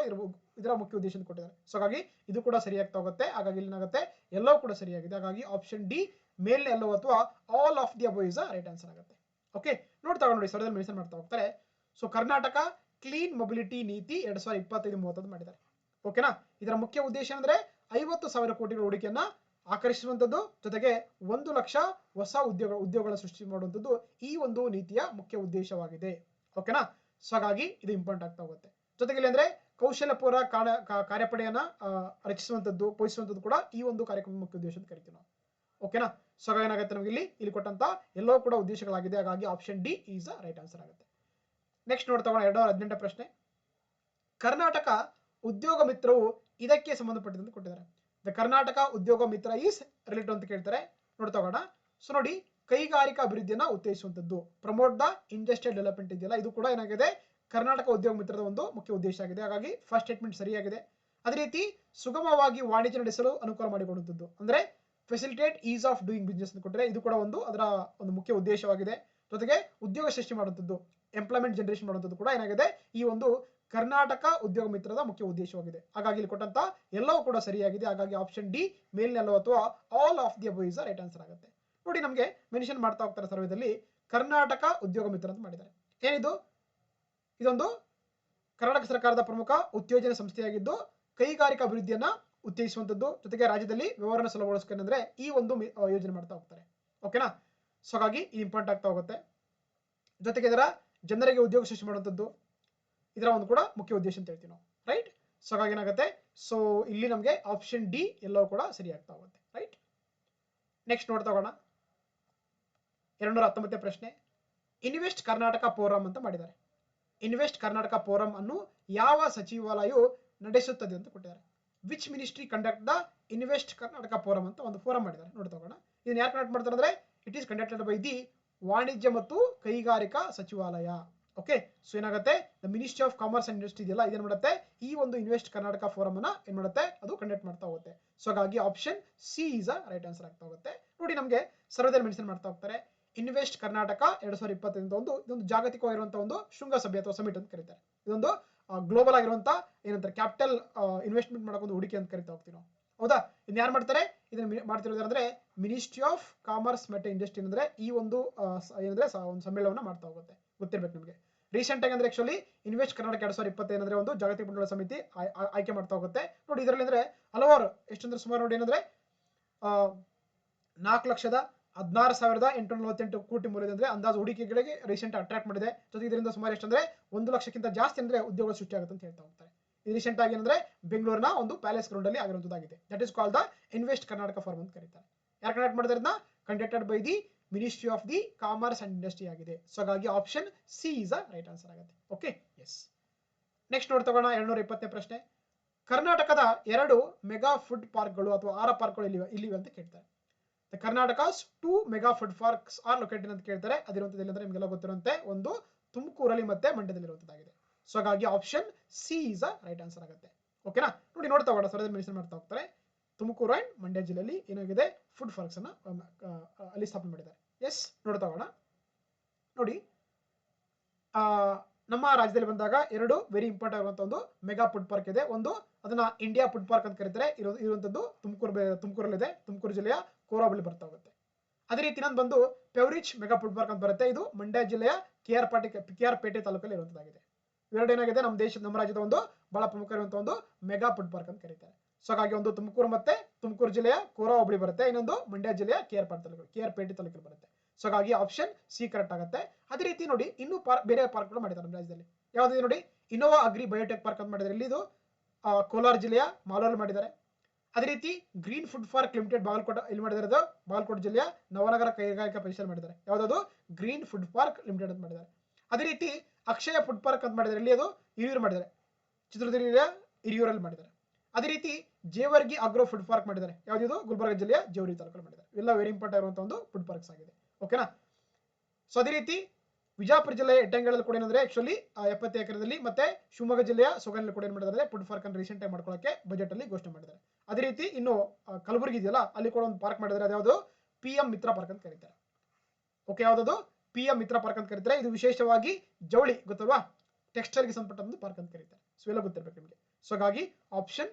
ಇದರ ಮುಖ್ಯ ಉದ್ದೇಶ ಅಂತ ಕೊಟ್ಟಿದ್ದಾರೆ. ಸೊ ಹಾಗಾಗಿ ಇದು ಕೂಡ ಸರಿಯಾಗ್ತಾ ಹೋಗುತ್ತೆ. ಹಾಗಾಗಿ ಇಲ್ಲಿ ಏನಾಗುತ್ತೆ, ಎಲ್ಲವೂ ಕೂಡ ಸರಿಯಾಗಿದೆ. ಹಾಗಾಗಿ ಆಪ್ಷನ್ ಡಿ ಮೇಲ್ನೆ ಎಲ್ಲವೂ ಅಥವಾ all of the above is right answer ಆಗುತ್ತೆ. ಓಕೆ, ನೋಡ್ತಾ ನೋಡಿ ಸರದಲ್ಲಿ ಮೆನ್ಷನ್ ಮಾಡ್ತಾ ಹೋಗ್ತಾರೆ. ಸೊ ಕರ್ನಾಟಕ ಕ್ಲೀನ್ ಮೊಬಿಲಿಟಿ ನೀತಿ 2025-30 ಮಾಡಿದ್ದಾರೆ. ಓಕೆನಾ, ಇದರ ಮುಖ್ಯ ಉದ್ದೇಶ ಅಂದ್ರೆ 50,000 ಕೋಟಿಗಳ ಹೂಡಿಕೆಯನ್ನ ಆಕರ್ಷಿಸುವಂತದ್ದು, ಜೊತೆಗೆ 1 ಲಕ್ಷ ಹೊಸ ಉದ್ಯೋಗಗಳ ಸೃಷ್ಟಿ ಮಾಡುವಂತದ್ದು ಈ ಒಂದು ನೀತಿಯ ಮುಖ್ಯ ಉದ್ದೇಶವಾಗಿದೆ. ಓಕೆನಾ, ಸೊ ಹಾಗಾಗಿ ಇದು ಇಂಪಾರ್ಟೆಂಟ್ ಆಗ್ತಾ ಹೋಗುತ್ತೆ. ಜೊತೆಗೆ ಇಲ್ಲಿ ಅಂದ್ರೆ ಕೌಶಲ್ಯಪೂರ್ವ ಕಾರ್ಯಪಡೆಯನ್ನ ರಚಿಸುವಂತದ್ದು, ಪೋಷಿಸುವಂತದ್ದು ಕೂಡ ಈ ಒಂದು ಕಾರ್ಯಕ್ರಮದ ಮುಖ್ಯ ಉದ್ದೇಶ ಅಂತ ಕರಿತೀವಿ ನಾವು. ಓಕೆನಾ, ಸೊ ಹಾಗಾಗಿ ಏನಾಗುತ್ತೆ, ನಮಗೆ ಇಲ್ಲಿ ಕೊಟ್ಟಂತ ಎಲ್ಲವೂ ಕೂಡ ಉದ್ದೇಶಗಳಾಗಿದೆ. ಹಾಗಾಗಿ option D is right answer ಆಗುತ್ತೆ. ನೆಕ್ಸ್ಟ್ ನೋಡ್ತಾ 2018 ಪ್ರಶ್ನೆ. ಕರ್ನಾಟಕ ಉದ್ಯೋಗ ಮಿತ್ರವು ಇದಕ್ಕೆ ಸಂಬಂಧಪಟ್ಟಿದಂತೆ ಕೊಟ್ಟಿದ್ದಾರೆ. ದ ಕರ್ನಾಟಕ ಉದ್ಯೋಗ ಮಿತ್ರ ಈಸ್ ರಿಲೇಟೆಡ್ ಅಂತ ಕೇಳ್ತಾರೆ. ನೋಡ್ತಾ ಹೋಗೋಣ. ಸೊ ನೋಡಿ, ಕೈಗಾರಿಕಾ ಅಭಿವೃದ್ಧಿಯನ್ನ ಉತ್ತೇಜಿಸುವಂತದ್ದು, ಪ್ರಮೋಟ್ ದ ಇಂಡಸ್ಟ್ರಿಯಲ್ ಡೆವಲಪ್ಮೆಂಟ್ ಇದೆಯಲ್ಲ, ಇದು ಕೂಡ ಏನಾಗಿದೆ, ಕರ್ನಾಟಕ ಉದ್ಯೋಗ ಮಿತ್ರದ ಒಂದು ಮುಖ್ಯ ಉದ್ದೇಶ ಆಗಿದೆ. ಹಾಗಾಗಿ ಫಸ್ಟ್ ಸ್ಟೇಟ್ಮೆಂಟ್ ಸರಿಯಾಗಿದೆ. ಅದೇ ರೀತಿ ಸುಗಮವಾಗಿ ವಾಣಿಜ್ಯ ನಡೆಸಲು ಅನುಕೂಲ ಮಾಡಿಕೊಡುವಂಥದ್ದು, ಅಂದ್ರೆ facilitate is of doing business ಅಂತ ಕೊಟ್ಟರೆ ಇದು ಕೂಡ ಅದರ ಒಂದು ಮುಖ್ಯ ಉದ್ದೇಶವಾಗಿದೆ. ಜೊತೆಗೆ ಉದ್ಯೋಗ ಸೃಷ್ಟಿ ಮಾಡುವಂಥದ್ದು, ಎಂಪ್ಲಾಯ್ಮೆಂಟ್ ಜನರೇಷನ್ ಮಾಡುವಂಥದ್ದು ಕೂಡ ಏನಾಗಿದೆ, ಈ ಒಂದು ಕರ್ನಾಟಕ ಉದ್ಯೋಗ ಮಿತ್ರದ ಮುಖ್ಯ ಉದ್ದೇಶವಾಗಿದೆ. ಹಾಗಾಗಿ ಇಲ್ಲಿ ಕೊಟ್ಟಂತ ಎಲ್ಲವೂ ಕೂಡ ಸರಿಯಾಗಿದೆ. ಹಾಗಾಗಿ ಆಪ್ಷನ್ ಡಿ ಮೇಲ್ನೆ ಎಲ್ಲವೂ ಅಥವಾ all of the above is right answer ಆಗುತ್ತೆ. ನೋಡಿ, ನಮಗೆ ಮೆನ್ಷನ್ ಮಾಡ್ತಾ ಹೋಗ್ತಾರೆ ಸರ್ವೇದಲ್ಲಿ ಕರ್ನಾಟಕ ಉದ್ಯೋಗ ಮಿತ್ರ ಅಂತ ಮಾಡಿದ್ದಾರೆ. ಏನಿದು, ಇದೊಂದು ಕರ್ನಾಟಕ ಸರ್ಕಾರದ ಪ್ರಮುಖ ಉತ್ತೇಜನ ಸಂಸ್ಥೆಯಾಗಿದ್ದು ಕೈಗಾರಿಕಾ ಅಭಿವೃದ್ಧಿಯನ್ನ ಉತ್ತೇಜಿಸುವಂತದ್ದು, ಜೊತೆಗೆ ರಾಜ್ಯದಲ್ಲಿ ವ್ಯವಹಾರ ಸುಲಭಗೊಳಿಸ್ಕೊಂಡ್ರೆ ಈ ಒಂದು ಯೋಜನೆ ಮಾಡ್ತಾ ಹೋಗ್ತಾರೆ. ಓಕೆನಾ, ಸೊ ಹಾಗಾಗಿ ಇದು ಇಂಪಾರ್ಟೆಂಟ್ ಆಗ್ತಾ ಹೋಗುತ್ತೆ. ಜೊತೆಗೆ ಇದರ ಜನರಿಗೆ ಉದ್ಯೋಗ ಸೃಷ್ಟಿ ಮಾಡುವಂಥದ್ದು ಇದರ ಒಂದು ಕೂಡ ಮುಖ್ಯ ಉದ್ದೇಶ ಅಂತ ಹೇಳ್ತೀವಿ ನಾವು, ರೈಟ್. ಸೊ ಹಾಗಾಗಿ ಏನಾಗುತ್ತೆ, ಸೊ ಇಲ್ಲಿ ನಮಗೆ ಆಪ್ಷನ್ ಡಿ ಎಲ್ಲವೂ ಕೂಡ ಸರಿಯಾಗ್ತಾ ಹೋಗುತ್ತೆ, ರೈಟ್. ನೆಕ್ಸ್ಟ್ ನೋಡ್ತಾ ಹೋಗೋಣ. 219 ಪ್ರಶ್ನೆ. ಇನ್ವೆಸ್ಟ್ ಕರ್ನಾಟಕ ಫೋರಂ ಅಂತ ಮಾಡಿದ್ದಾರೆ. ಇನ್ವೆಸ್ಟ್ ಕರ್ನಾಟಕ ಫೋರಂ ಅನ್ನು ಯಾವ ಸಚಿವಾಲಯವು ನಡೆಸುತ್ತದೆ ಅಂತ ಕೊಟ್ಟಿದ್ದಾರೆ. Which ministry conduct the invest Karnataka forum ಅಂತ ಒಂದು ಫೋರಂ ಮಾಡಿದ್ದಾರೆ. ನೋಡ್ತಾ ಹೋಗೋಣ. ಇದನ್ನ ಯಾರು ಕಂಡಕ್ಟ್ ಮಾಡ್ತಾರೆ ಅಂದ್ರೆ it is conducted by the ವಾಣಿಜ್ಯ ಮತ್ತು ಕೈಗಾರಿಕಾ ಸಚಿವಾಲಯ. ಓಕೆ, ಸೊ ಏನಾಗುತ್ತೆ, the ministry of commerce and industry ಇದೆಯಲ್ಲ, ಇದೇನ್ ಮಾಡುತ್ತೆ, ಈ ಒಂದು ಇನ್ವೆಸ್ಟ್ ಕರ್ನಾಟಕ ಫೋರಂ ಅನ್ನ ಏನ್ ಮಾಡುತ್ತೆ, ಅದು ಕಂಡಕ್ಟ್ ಮಾಡ್ತಾ ಹೋಗುತ್ತೆ. ಸೊ ಹಾಗಾಗಿ option C is right answer ಆಗ್ತಾ ಹೋಗುತ್ತೆ. ನೋಡಿ, ನಮಗೆ ಸರ್ವೇದಲ್ಲಿ ಮೆನ್ಷನ್ ಮಾಡ್ತಾ ಹೋಗ್ತಾರೆ. ಇನ್ವೆಸ್ಟ್ ಕರ್ನಾಟಕ 2025 ಇದೊಂದು ಜಾಗತಿಕವಾಗಿರುವಂತಹ ಒಂದು ಶೃಂಗಸಭೆ ಅಥವಾ ಸಮಿಟ್ ಅಂತ ಕರೀತಾರೆ. ಇದೊಂದು ಗ್ಲೋಬಲ್ ಆಗಿರುವಂತ ಏನಂತಾರೆ, ಕ್ಯಾಪಿಟಲ್ ಇನ್ವೆಸ್ಟ್ಮೆಂಟ್ ಮಾಡೋ ಒಂದು ಹೂಡಿಕೆ ಅಂತ ಕರಿತಾ ಹೋಗ್ತೀವಿ ನಾವು. ಹೌದಾ, ಇದನ್ನ ಯಾರು ಮಾಡ್ತಾರೆ, ಇದನ್ನ ಮಾಡ್ತಿರೋದು ಅಂದ್ರೆ ಮಿನಿಸ್ಟ್ರಿ ಆಫ್ ಕಾಮರ್ಸ್ ಮತ್ತೆ ಇಂಡಸ್ಟ್ರಿ ಅಂದ್ರೆ ಈ ಒಂದು ಏನಂದ್ರೆ ಒಂದು ಸಮ್ಮೇಳನವನ್ನ ಮಾಡ್ತಾ ಹೋಗುತ್ತೆ. ಗೊತ್ತಿರ್ಬೇಕು ನಿಮಗೆ. ರೀಸೆಂಟ್ ಆಗಿ ಅಂದ್ರೆ ಆಕ್ಚುಲಿ ಇನ್ವೆಸ್ಟ್ ಕರ್ನಾಟಕ 2025 ಏನಂದ್ರೆ ಒಂದು ಜಾಗತಿಕ ಬಂಡವಾಳ ಸಮಿತಿ ಆಯ್ಕೆ ಮಾಡ್ತಾ ಹೋಗುತ್ತೆ. ನೋಡಿ, ಇದರಲ್ಲಿ ಅಂದ್ರೆ ಹಲವಾರು ಎಷ್ಟಂದ್ರೆ ಸುಮಾರು ನೋಡಿ ಏನಂದ್ರೆ 4,16,848 ಕೋಟಿ ಮೌಲ್ಯದ ಅಂದ್ರೆ ಅಂದಾಜು ಹೂಡಿಕೆಗಳಿಗೆ ರೀಸೆಂಟ್ ಅಟ್ರಾಕ್ಟ್ ಮಾಡಿದೆ. ಜೊತೆಗೆ ಇದರಿಂದ ಸುಮಾರು ಎಷ್ಟಂದ್ರೆ 1 ಲಕ್ಷಕ್ಕಿಂತ ಜಾಸ್ತಿ ಅಂದ್ರೆ ಉದ್ಯೋಗ ಸೃಷ್ಟಿ ಆಗುತ್ತೆ ಅಂತ ಹೇಳ್ತಾ ಹೋಗ್ತಾರೆ. ಇದು ರೀಸೆಂಟ್ ಆಗಿ ಏನಂದ್ರೆ ಬೆಂಗಳೂರಿನ ಒಂದು ಪ್ಯಾಲೇಸ್ ಗ್ರೌಂಡ್ ಅಲ್ಲಿ ಆಗಿರುವಂತದ್ದಾಗಿದೆ. That is called the invest Karnataka form ಅಂತ ಕರೀತಾರೆ. ಯಾರು ಕಂಡಕ್ಟ್ ಮಾಡಿದ್ರೆ ಇದನ್ನ conducted by the ministry of the commerce and industry ಆಗಿದೆ. ಸೊ ಹಾಗಾಗಿ option C is right answer ಆಗುತ್ತೆ. Okay, yes. ನೆಕ್ಸ್ಟ್ ನೋಡ್ತಾ ಹೋಗೋಣ. 220 ಪ್ರಶ್ನೆ. ಕರ್ನಾಟಕದ 2 ಮೆಗಾ ಫುಡ್ ಪಾರ್ಕ್ಗಳು ಅಥವಾ ಆಹಾರ ಪಾರ್ಕ್ಗಳು ಇಲ್ಲಿವೆ ಅಂತ ಕೇಳ್ತಾರೆ. Karnataka's 2 mega food parks are located ಅಂತ ಕೇಳ್ತಾರೆ. ಅದಿರುವಂತದ್ದು ಅಂದ್ರೆ ನಿಮಗೆಲ್ಲ ಗೊತ್ತಿರುವಂತೆ ಒಂದು ತುಮಕೂರಲ್ಲಿ ಮತ್ತೆ ಮಂಡ್ಯದಲ್ಲಿ ಇರುವಂತದ್ದಾಗಿದೆ. ಸೊ ಹಾಗಾಗಿ option C is right answer ಆಗುತ್ತೆ. ಓಕೆನಾ, ನೋಡಿ, ನೋಡ್ತಾ ಹೋಗೋಣ. ಸರ್ವೇದಲ್ಲಿ ಮೆನ್ಷನ್ ಮಾಡ್ತಾ ಹೋಗ್ತಾರೆ. ತುಮಕೂರು ಅಂಡ್ ಮಂಡ್ಯ ಜಿಲ್ಲೆಯಲ್ಲಿ ಏನಾಗಿದೆ, ಫುಡ್ ಪಾರ್ಕ್ಸ್ ಅನ್ನ ಅಲ್ಲಿ ಸ್ಥಾಪನೆ ಮಾಡಿದ್ದಾರೆ. ಎಸ್, ನೋಡ್ತಾ ಹೋಗೋಣ. ನೋಡಿ, ನಮ್ಮ ರಾಜ್ಯದಲ್ಲಿ ಬಂದಾಗ 2 ವೆರಿ ಇಂಪಾರ್ಟೆಂಟ್ ಆಗಿರುವಂತಹ ಒಂದು ಮೆಗಾ ಫುಡ್ ಪಾರ್ಕ್ ಇದೆ. ಒಂದು ಅದನ್ನ ಇಂಡಿಯಾ ಫುಡ್ ಪಾರ್ಕ್ ಅಂತ ಕರೀತಾರೆ. ಇರುವಂತದ್ದು ತುಮಕೂರಲ್ಲಿದೆ. ತುಮಕೂರು ಜಿಲ್ಲೆಯ ಕೋರಾಬಲ್ಲಿ ಬರ್ತಾ ಹೋಗುತ್ತೆ. ಅದೇ ರೀತಿ ಇನ್ನೊಂದು ಬಂದು ಪೆವರಿಚ್ ಮೆಗಾ ಫುಡ್ ಪಾರ್ಕ್ ಅಂತ ಬರುತ್ತೆ. ಇದು ಮಂಡ್ಯ ಜಿಲ್ಲೆಯ KR ಪೇಟೆ ತಾಲೂಕಲ್ಲಿ ಇರುವಂತದ್ದಾಗಿದೆ. ಇವೆರಡು ಏನಾಗಿದೆ, ನಮ್ಮ ರಾಜ್ಯದ ಒಂದು ಬಹಳ ಪ್ರಮುಖ ಇರುವಂತಹ ಒಂದು ಮೆಗಾ ಫುಡ್ ಪಾರ್ಕ್ ಅಂತ ಕರೀತಾರೆ. ಸೊ ಹಾಗಾಗಿ ಒಂದು ತುಮಕೂರು ಜಿಲ್ಲೆಯ ಕೋರಾ ಹೋಬಳಿ ಬರುತ್ತೆ, ಇನ್ನೊಂದು ಮಂಡ್ಯ ಜಿಲ್ಲೆಯ KR ಪೇಟೆ ತಾಲೂಕಲ್ಲಿ ಬರುತ್ತೆ. ಸೊ ಹಾಗಾಗಿ ಆಪ್ಷನ್ ಸಿ ಕರೆಕ್ಟ್ ಆಗುತ್ತೆ. ಅದೇ ರೀತಿ ನೋಡಿ, ಇನ್ನೂ ಬೇರೆ ಪಾರ್ಕ್ಗಳು ಮಾಡಿದ್ದಾರೆ ನಮ್ಮ ರಾಜ್ಯದಲ್ಲಿ. ಯಾವ್ದು ನೋಡಿ, ಇನ್ನೋವಾ ಅಗ್ರಿ ಬಯೋಟೆಕ್ ಪಾರ್ಕ್ ಅಂತ ಮಾಡಿದ್ದಾರೆ. ಇಲ್ಲಿ ಇದು ಕೋಲಾರ ಜಿಲ್ಲೆಯ ಮಾಲೂರಲ್ಲಿ ಮಾಡಿದ್ದಾರೆ. ಅದೇ ರೀತಿ green food park limited Bagalkot ಇಲ್ಲಿ ಮಾಡಿದ್ದಾರೆ. ಬಾಗಲಕೋಟೆ ಜಿಲ್ಲೆಯ ನವನಗರ ಕೈಗಾರಿಕಾ ಪರಿಸರ ಮಾಡಿದ್ದಾರೆ. ಯಾವ್ದು ಗ್ರೀನ್ ಫುಡ್ ಪಾರ್ಕ್ ಲಿಮಿಟೆಡ್ ಅಂತ ಮಾಡಿದ್ದಾರೆ. ಅದೇ ರೀತಿ ಅಕ್ಷಯ ಫುಡ್ ಪಾರ್ಕ್ ಅಂತ ಮಾಡಿದ್ದಾರೆ. ಇಲ್ಲಿ ಅದು ಹಿರಿಯೂರು ಮಾಡಿದ್ದಾರೆ, ಚಿತ್ರದುರ್ಗ ಹಿರಿಯೂರಲ್ಲಿ ಮಾಡಿದ್ದಾರೆ. ಅದೇ ರೀತಿ ಜೇವರ್ಗಿ ಅಗ್ರೋ ಫುಡ್ ಪಾರ್ಕ್ ಮಾಡಿದ್ದಾರೆ. ಯಾವ್ದು ಗುಲ್ಬರ್ಗ ಜಿಲ್ಲೆಯ ಜೇವರ್ಗಿ ತಾಲೂಕಲ್ಲಿ ಮಾಡಿದ್ದಾರೆ. ಇವೆಲ್ಲ ವೆರಿ ಇಂಪಾರ್ಟೆಂಟ್ ಆಗಿರುವಂತಹ ಒಂದು ಫುಡ್ ಪಾರ್ಕ್ಸ್ ಆಗಿದೆ. ಓಕೆನಾ, ಸೊ ಅದೇ ರೀತಿ ವಿಜಯಪುರ ಜಿಲ್ಲೆಯ ಎಟ್ಟಂಗಳಲ್ಲಿ ಕೂಡ ಏನಂದ್ರೆ ಆಕ್ಚುಲಿ 70 ಎಕರೆದಲ್ಲಿ ಮತ್ತೆ ಶಿವಮೊಗ್ಗ ಜಿಲ್ಲೆಯ ಸೊಗನಲ್ಲಿ ಕೂಡ ಏನು ಮಾಡಿದ್ದಾರೆ ಫುಡ್ ಪಾರ್ಕ್ ಅನ್ನು ರೀಸೆಂಟ್ ಆಗಿ ಮಾಡ್ಕೊಳ್ಳೋಕೆ ಬಜೆಟ್ ಅಲ್ಲಿ ಘೋಷಣೆ ಮಾಡಿದ್ದಾರೆ. ಅದೇ ರೀತಿ ಇನ್ನು ಕಲಬುರಗಿ ಇದೆಯಲ್ಲ ಅಲ್ಲಿ ಕೂಡ ಒಂದು ಪಾರ್ಕ್ ಮಾಡಿದ್ದಾರೆ, ಅದ್ಯಾವುದು PM ಮಿತ್ರ ಪಾರ್ಕ್ ಅಂತ ಕರೀತಾರೆ. ಓಕೆ, ಯಾವ್ದು PM ಮಿತ್ರ ಪಾರ್ಕ್ ಅಂತ ಕರೀತಾರೆ. ಇದು ವಿಶೇಷವಾಗಿ ಜವಳಿ ಗೊತ್ತಲ್ವಾ, ಟೆಕ್ಸ್ಟೈಲ್ ಗೆ ಸಂಬಂಧಪಟ್ಟ ಒಂದು ಪಾರ್ಕ್ ಅಂತ ಕರೀತಾರೆ. ಸೊ ಎಲ್ಲ ಗೊತ್ತಿರಬೇಕು ನಿಮಗೆ. ಸೊ ಹಾಗಾಗಿ option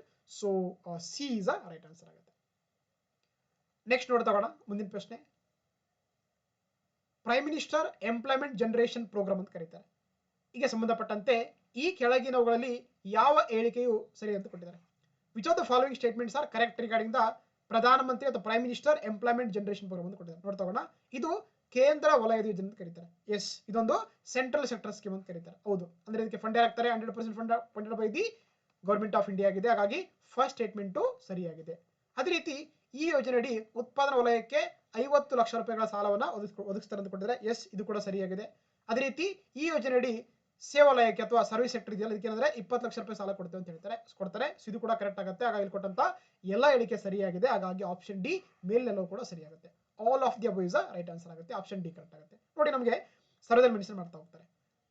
C is a right answer ಆಗುತ್ತೆ. ನೆಕ್ಸ್ಟ್ ನೋಡ್ತಾ ಹೋಗೋಣ ಮುಂದಿನ ಪ್ರಶ್ನೆ. Prime minister employment generation program ಅಂತ ಕರೀತಾರೆ. ಈಗ ಸಂಬಂಧಪಟ್ಟಂತೆ ಈ ಕೆಳಗಿನವುಗಳಲ್ಲಿ ಯಾವ ಹೇಳಿಕೆಯು ಸರಿ ಅಂತ ಕೊಟ್ಟಿದ್ದಾರೆ. Which of the following statements are correct regarding the ಪ್ರಧಾನಮಂತ್ರಿ ಅಥವಾ prime minister employment generation program ಅಂತ ಕೊಟ್ಟಿದ್ದಾರೆ. ನೋಡ್ತಾ ಹೋಗೋಣ. ಇದು ಕೇಂದ್ರ ವಲಯದ ಯೋಜನೆ ಅಂತ ಕರೀತಾರೆ. ಎಸ್, ಇದೊಂದು ಸೆಂಟ್ರಲ್ ಸೆಕ್ಟರ್ ಸ್ಕೀಮ್ ಅಂತ ಕರೀತಾರೆ. ಹೌದು, ಅಂದ್ರೆ ಇದಕ್ಕೆ ಫಂಡ್ ಆಗ್ತಾರೆ 100% funded by the government of India ಆಗಿದೆ. ಹಾಗಾಗಿ ಫಸ್ಟ್ ಸ್ಟೇಟ್ಮೆಂಟು ಸರಿಯಾಗಿದೆ. ಅದೇ ರೀತಿ ಈ ಯೋಜನೆಯಡಿ ಉತ್ಪಾದನಾ ವಲಯಕ್ಕೆ 50 ಲಕ್ಷ ರೂಪಾಯಿಗಳ ಸಾಲವನ್ನು ಒದಗಿಸ್ತಾರೆ ಅಂತ ಕೊಟ್ಟಿದ್ದಾರೆ. ಎಸ್, ಇದು ಕೂಡ ಸರಿಯಾಗಿದೆ. ಅದೇ ರೀತಿ ಈ ಯೋಜನೆಯಡಿ ಸೇವಾ ವಲಯಕ್ಕೆ ಅಥವಾ ಸರ್ವಿಸ್ ಸೆಕ್ಟರ್ ಇದೆಯಲ್ಲ ಇದಕ್ಕೆ ಏನಂದ್ರೆ 20 ಲಕ್ಷ ರೂಪಾಯಿ ಸಾಲ ಕೊಡ್ತೇವೆ ಅಂತ ಕೊಡ್ತಾರೆ. ಸೊ ಇದು ಕೂಡ ಕರೆಕ್ಟ್ ಆಗುತ್ತೆ. ಹಾಗಾಗಿ ಇಲ್ಲಿ ಕೊಟ್ಟಂತ ಎಲ್ಲ ಹೇಳಿಕೆ ಸರಿಯಾಗಿದೆ. ಹಾಗಾಗಿ ಆಪ್ಷನ್ ಡಿ ಮೇಲ್ನೆಲ್ಲವೂ ಕೂಡ ಸರಿಯಾಗುತ್ತೆ. All of the above is right answer ಆಗುತ್ತೆ. ಆಪ್ಷನ್ ಡಿ ಕರೆಕ್ಟ್ ಆಗುತ್ತೆ. ನೋಡಿ, ನಮಗೆ ಸರ್ವದಲ್ಲಿ ಮೆನ್ಷನ್ ಮಾಡ್ತಾ ಹೋಗ್ತಾರೆ.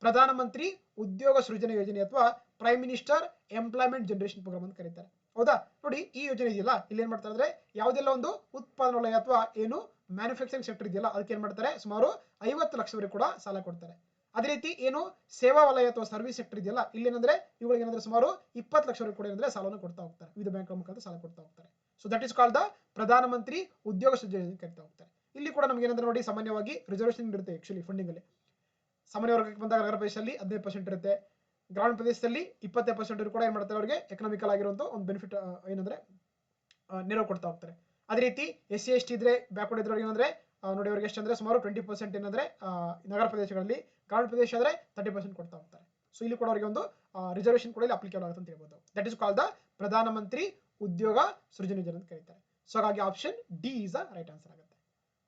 ಪ್ರಧಾನಮಂತ್ರಿ ಉದ್ಯೋಗ ಸೃಜನೆ ಯೋಜನೆ ಅಥವಾ prime minister employment generation program ಅಂತ ಕರೀತಾರೆ. ಹೌದಾ, ನೋಡಿ ಈ ಯೋಜನೆ ಇದೆಯಲ್ಲ ಇಲ್ಲಿ ಏನ್ ಮಾಡ್ತಾರೆ ಅಂದ್ರೆ ಯಾವುದೆಲ್ಲ ಒಂದು ಉತ್ಪಾದನಾ ವಲಯ ಅಥವಾ ಏನು ಮ್ಯಾನುಫ್ಯಾಕ್ಚರಿಂಗ್ ಸೆಕ್ಟರ್ ಇದೆಯಲ್ಲ ಅದಕ್ಕೆ ಏನ್ ಮಾಡ್ತಾರೆ ಸುಮಾರು 50 ಲಕ್ಷವರೆಗೂ ಕೂಡ ಸಾಲ ಕೊಡ್ತಾರೆ. ಅದೇ ರೀತಿ ಏನು ಸೇವಾ ವಲಯ ಅಥವಾ ಸರ್ವಿಸ್ ಸೆಕ್ಟರ್ ಇದೆಯಲ್ಲ ಇಲ್ಲಿ ಏನಂದ್ರೆ ಇವುಗಳಿಗೆ ಏನಂದ್ರೆ ಸುಮಾರು 20 ಲಕ್ಷವರೆಗೂ ಕೂಡ ಏನಂದ್ರೆ ಸಾಲವನ್ನು ಕೊಡ್ತಾ ಹೋಗ್ತಾರೆ. ವಿವಿಧ ಬ್ಯಾಂಕ್ ಮುಖಾಂತರ ಸಾಲ ಕೊಡ್ತಾ ಹೋಗ್ತಾರೆ. So that is called the ಪ್ರಧಾನಮಂತ್ರಿ ಉದ್ಯೋಗ ಸೃಜನೆ ಕರಿತಾ ಹೋಗ್ತಾರೆ. ಇಲ್ಲಿ ಕೂಡ ನಮಗೆ ಏನಂದ್ರೆ ನೋಡಿ ಸಾಮಾನ್ಯವಾಗಿ ರಿಸರ್ವೇಷನ್ ಇರುತ್ತೆ. ಆಕ್ಚುಲಿ ಫಂಡಿಂಗ್ ಅಲ್ಲಿ ಸಾಮಾನ್ಯ ವರ್ಗಕ್ಕೆ ಬಂದಾಗ ನಗರ ಪ್ರದೇಶದಲ್ಲಿ 15% ಇರುತ್ತೆ, ಗ್ರಾಮೀಣ ಪ್ರದೇಶದಲ್ಲಿ 20% ಕೂಡ ಏನ್ ಮಾಡ್ತಾರೆ ಅವರಿಗೆ ಎಕನಾಮಿಕಲ್ ಆಗಿರುವಂತ ಒಂದು ಬೆನಿಫಿಟ್ ಏನಂದ್ರೆ ನೆರವು ಕೊಡ್ತಾ ಹೋಗ್ತಾರೆ. ಅದೇ ರೀತಿ SC/ST ಇದ್ರೆ ಬ್ಯಾಕ್ವರ್ಡ್ ಇದ್ರೆ ಏನಂದ್ರೆ ನೋಡಿ ಅವರಿಗೆ ಎಷ್ಟು ಅಂದ್ರೆ ಸುಮಾರು 20% ಏನಂದ್ರೆ ನಗರ ಪ್ರದೇಶಗಳಲ್ಲಿ, ಗ್ರಾಮೀಣ ಪ್ರದೇಶ ಆದ್ರೆ 30% ಕೊಡ್ತಾ ಹೋಗ್ತಾರೆ. ಸೊ ಇಲ್ಲಿ ಕೂಡ ಅವರಿಗೆ ಒಂದು ರಿಸರ್ವೇಷನ್ ಕೂಡ ಇಲ್ಲಿ ಅಪ್ಲಿಕೇಬಲ್ ಆಗುತ್ತೆ ಅಂತ ಹೇಳ್ಬೋದು. ದಟ್ ಇಸ್ ಕಾಲ್ಡ್ ದ ಪ್ರಧಾನಮಂತ್ರಿ ಉದ್ಯೋಗ ಸೃಜನೆ ಯೋಜನೆ ಅಂತ ಕರೀತಾರೆ. ಸೊ ಹಾಗಾಗಿ option D is a right answer ಆಗುತ್ತೆ.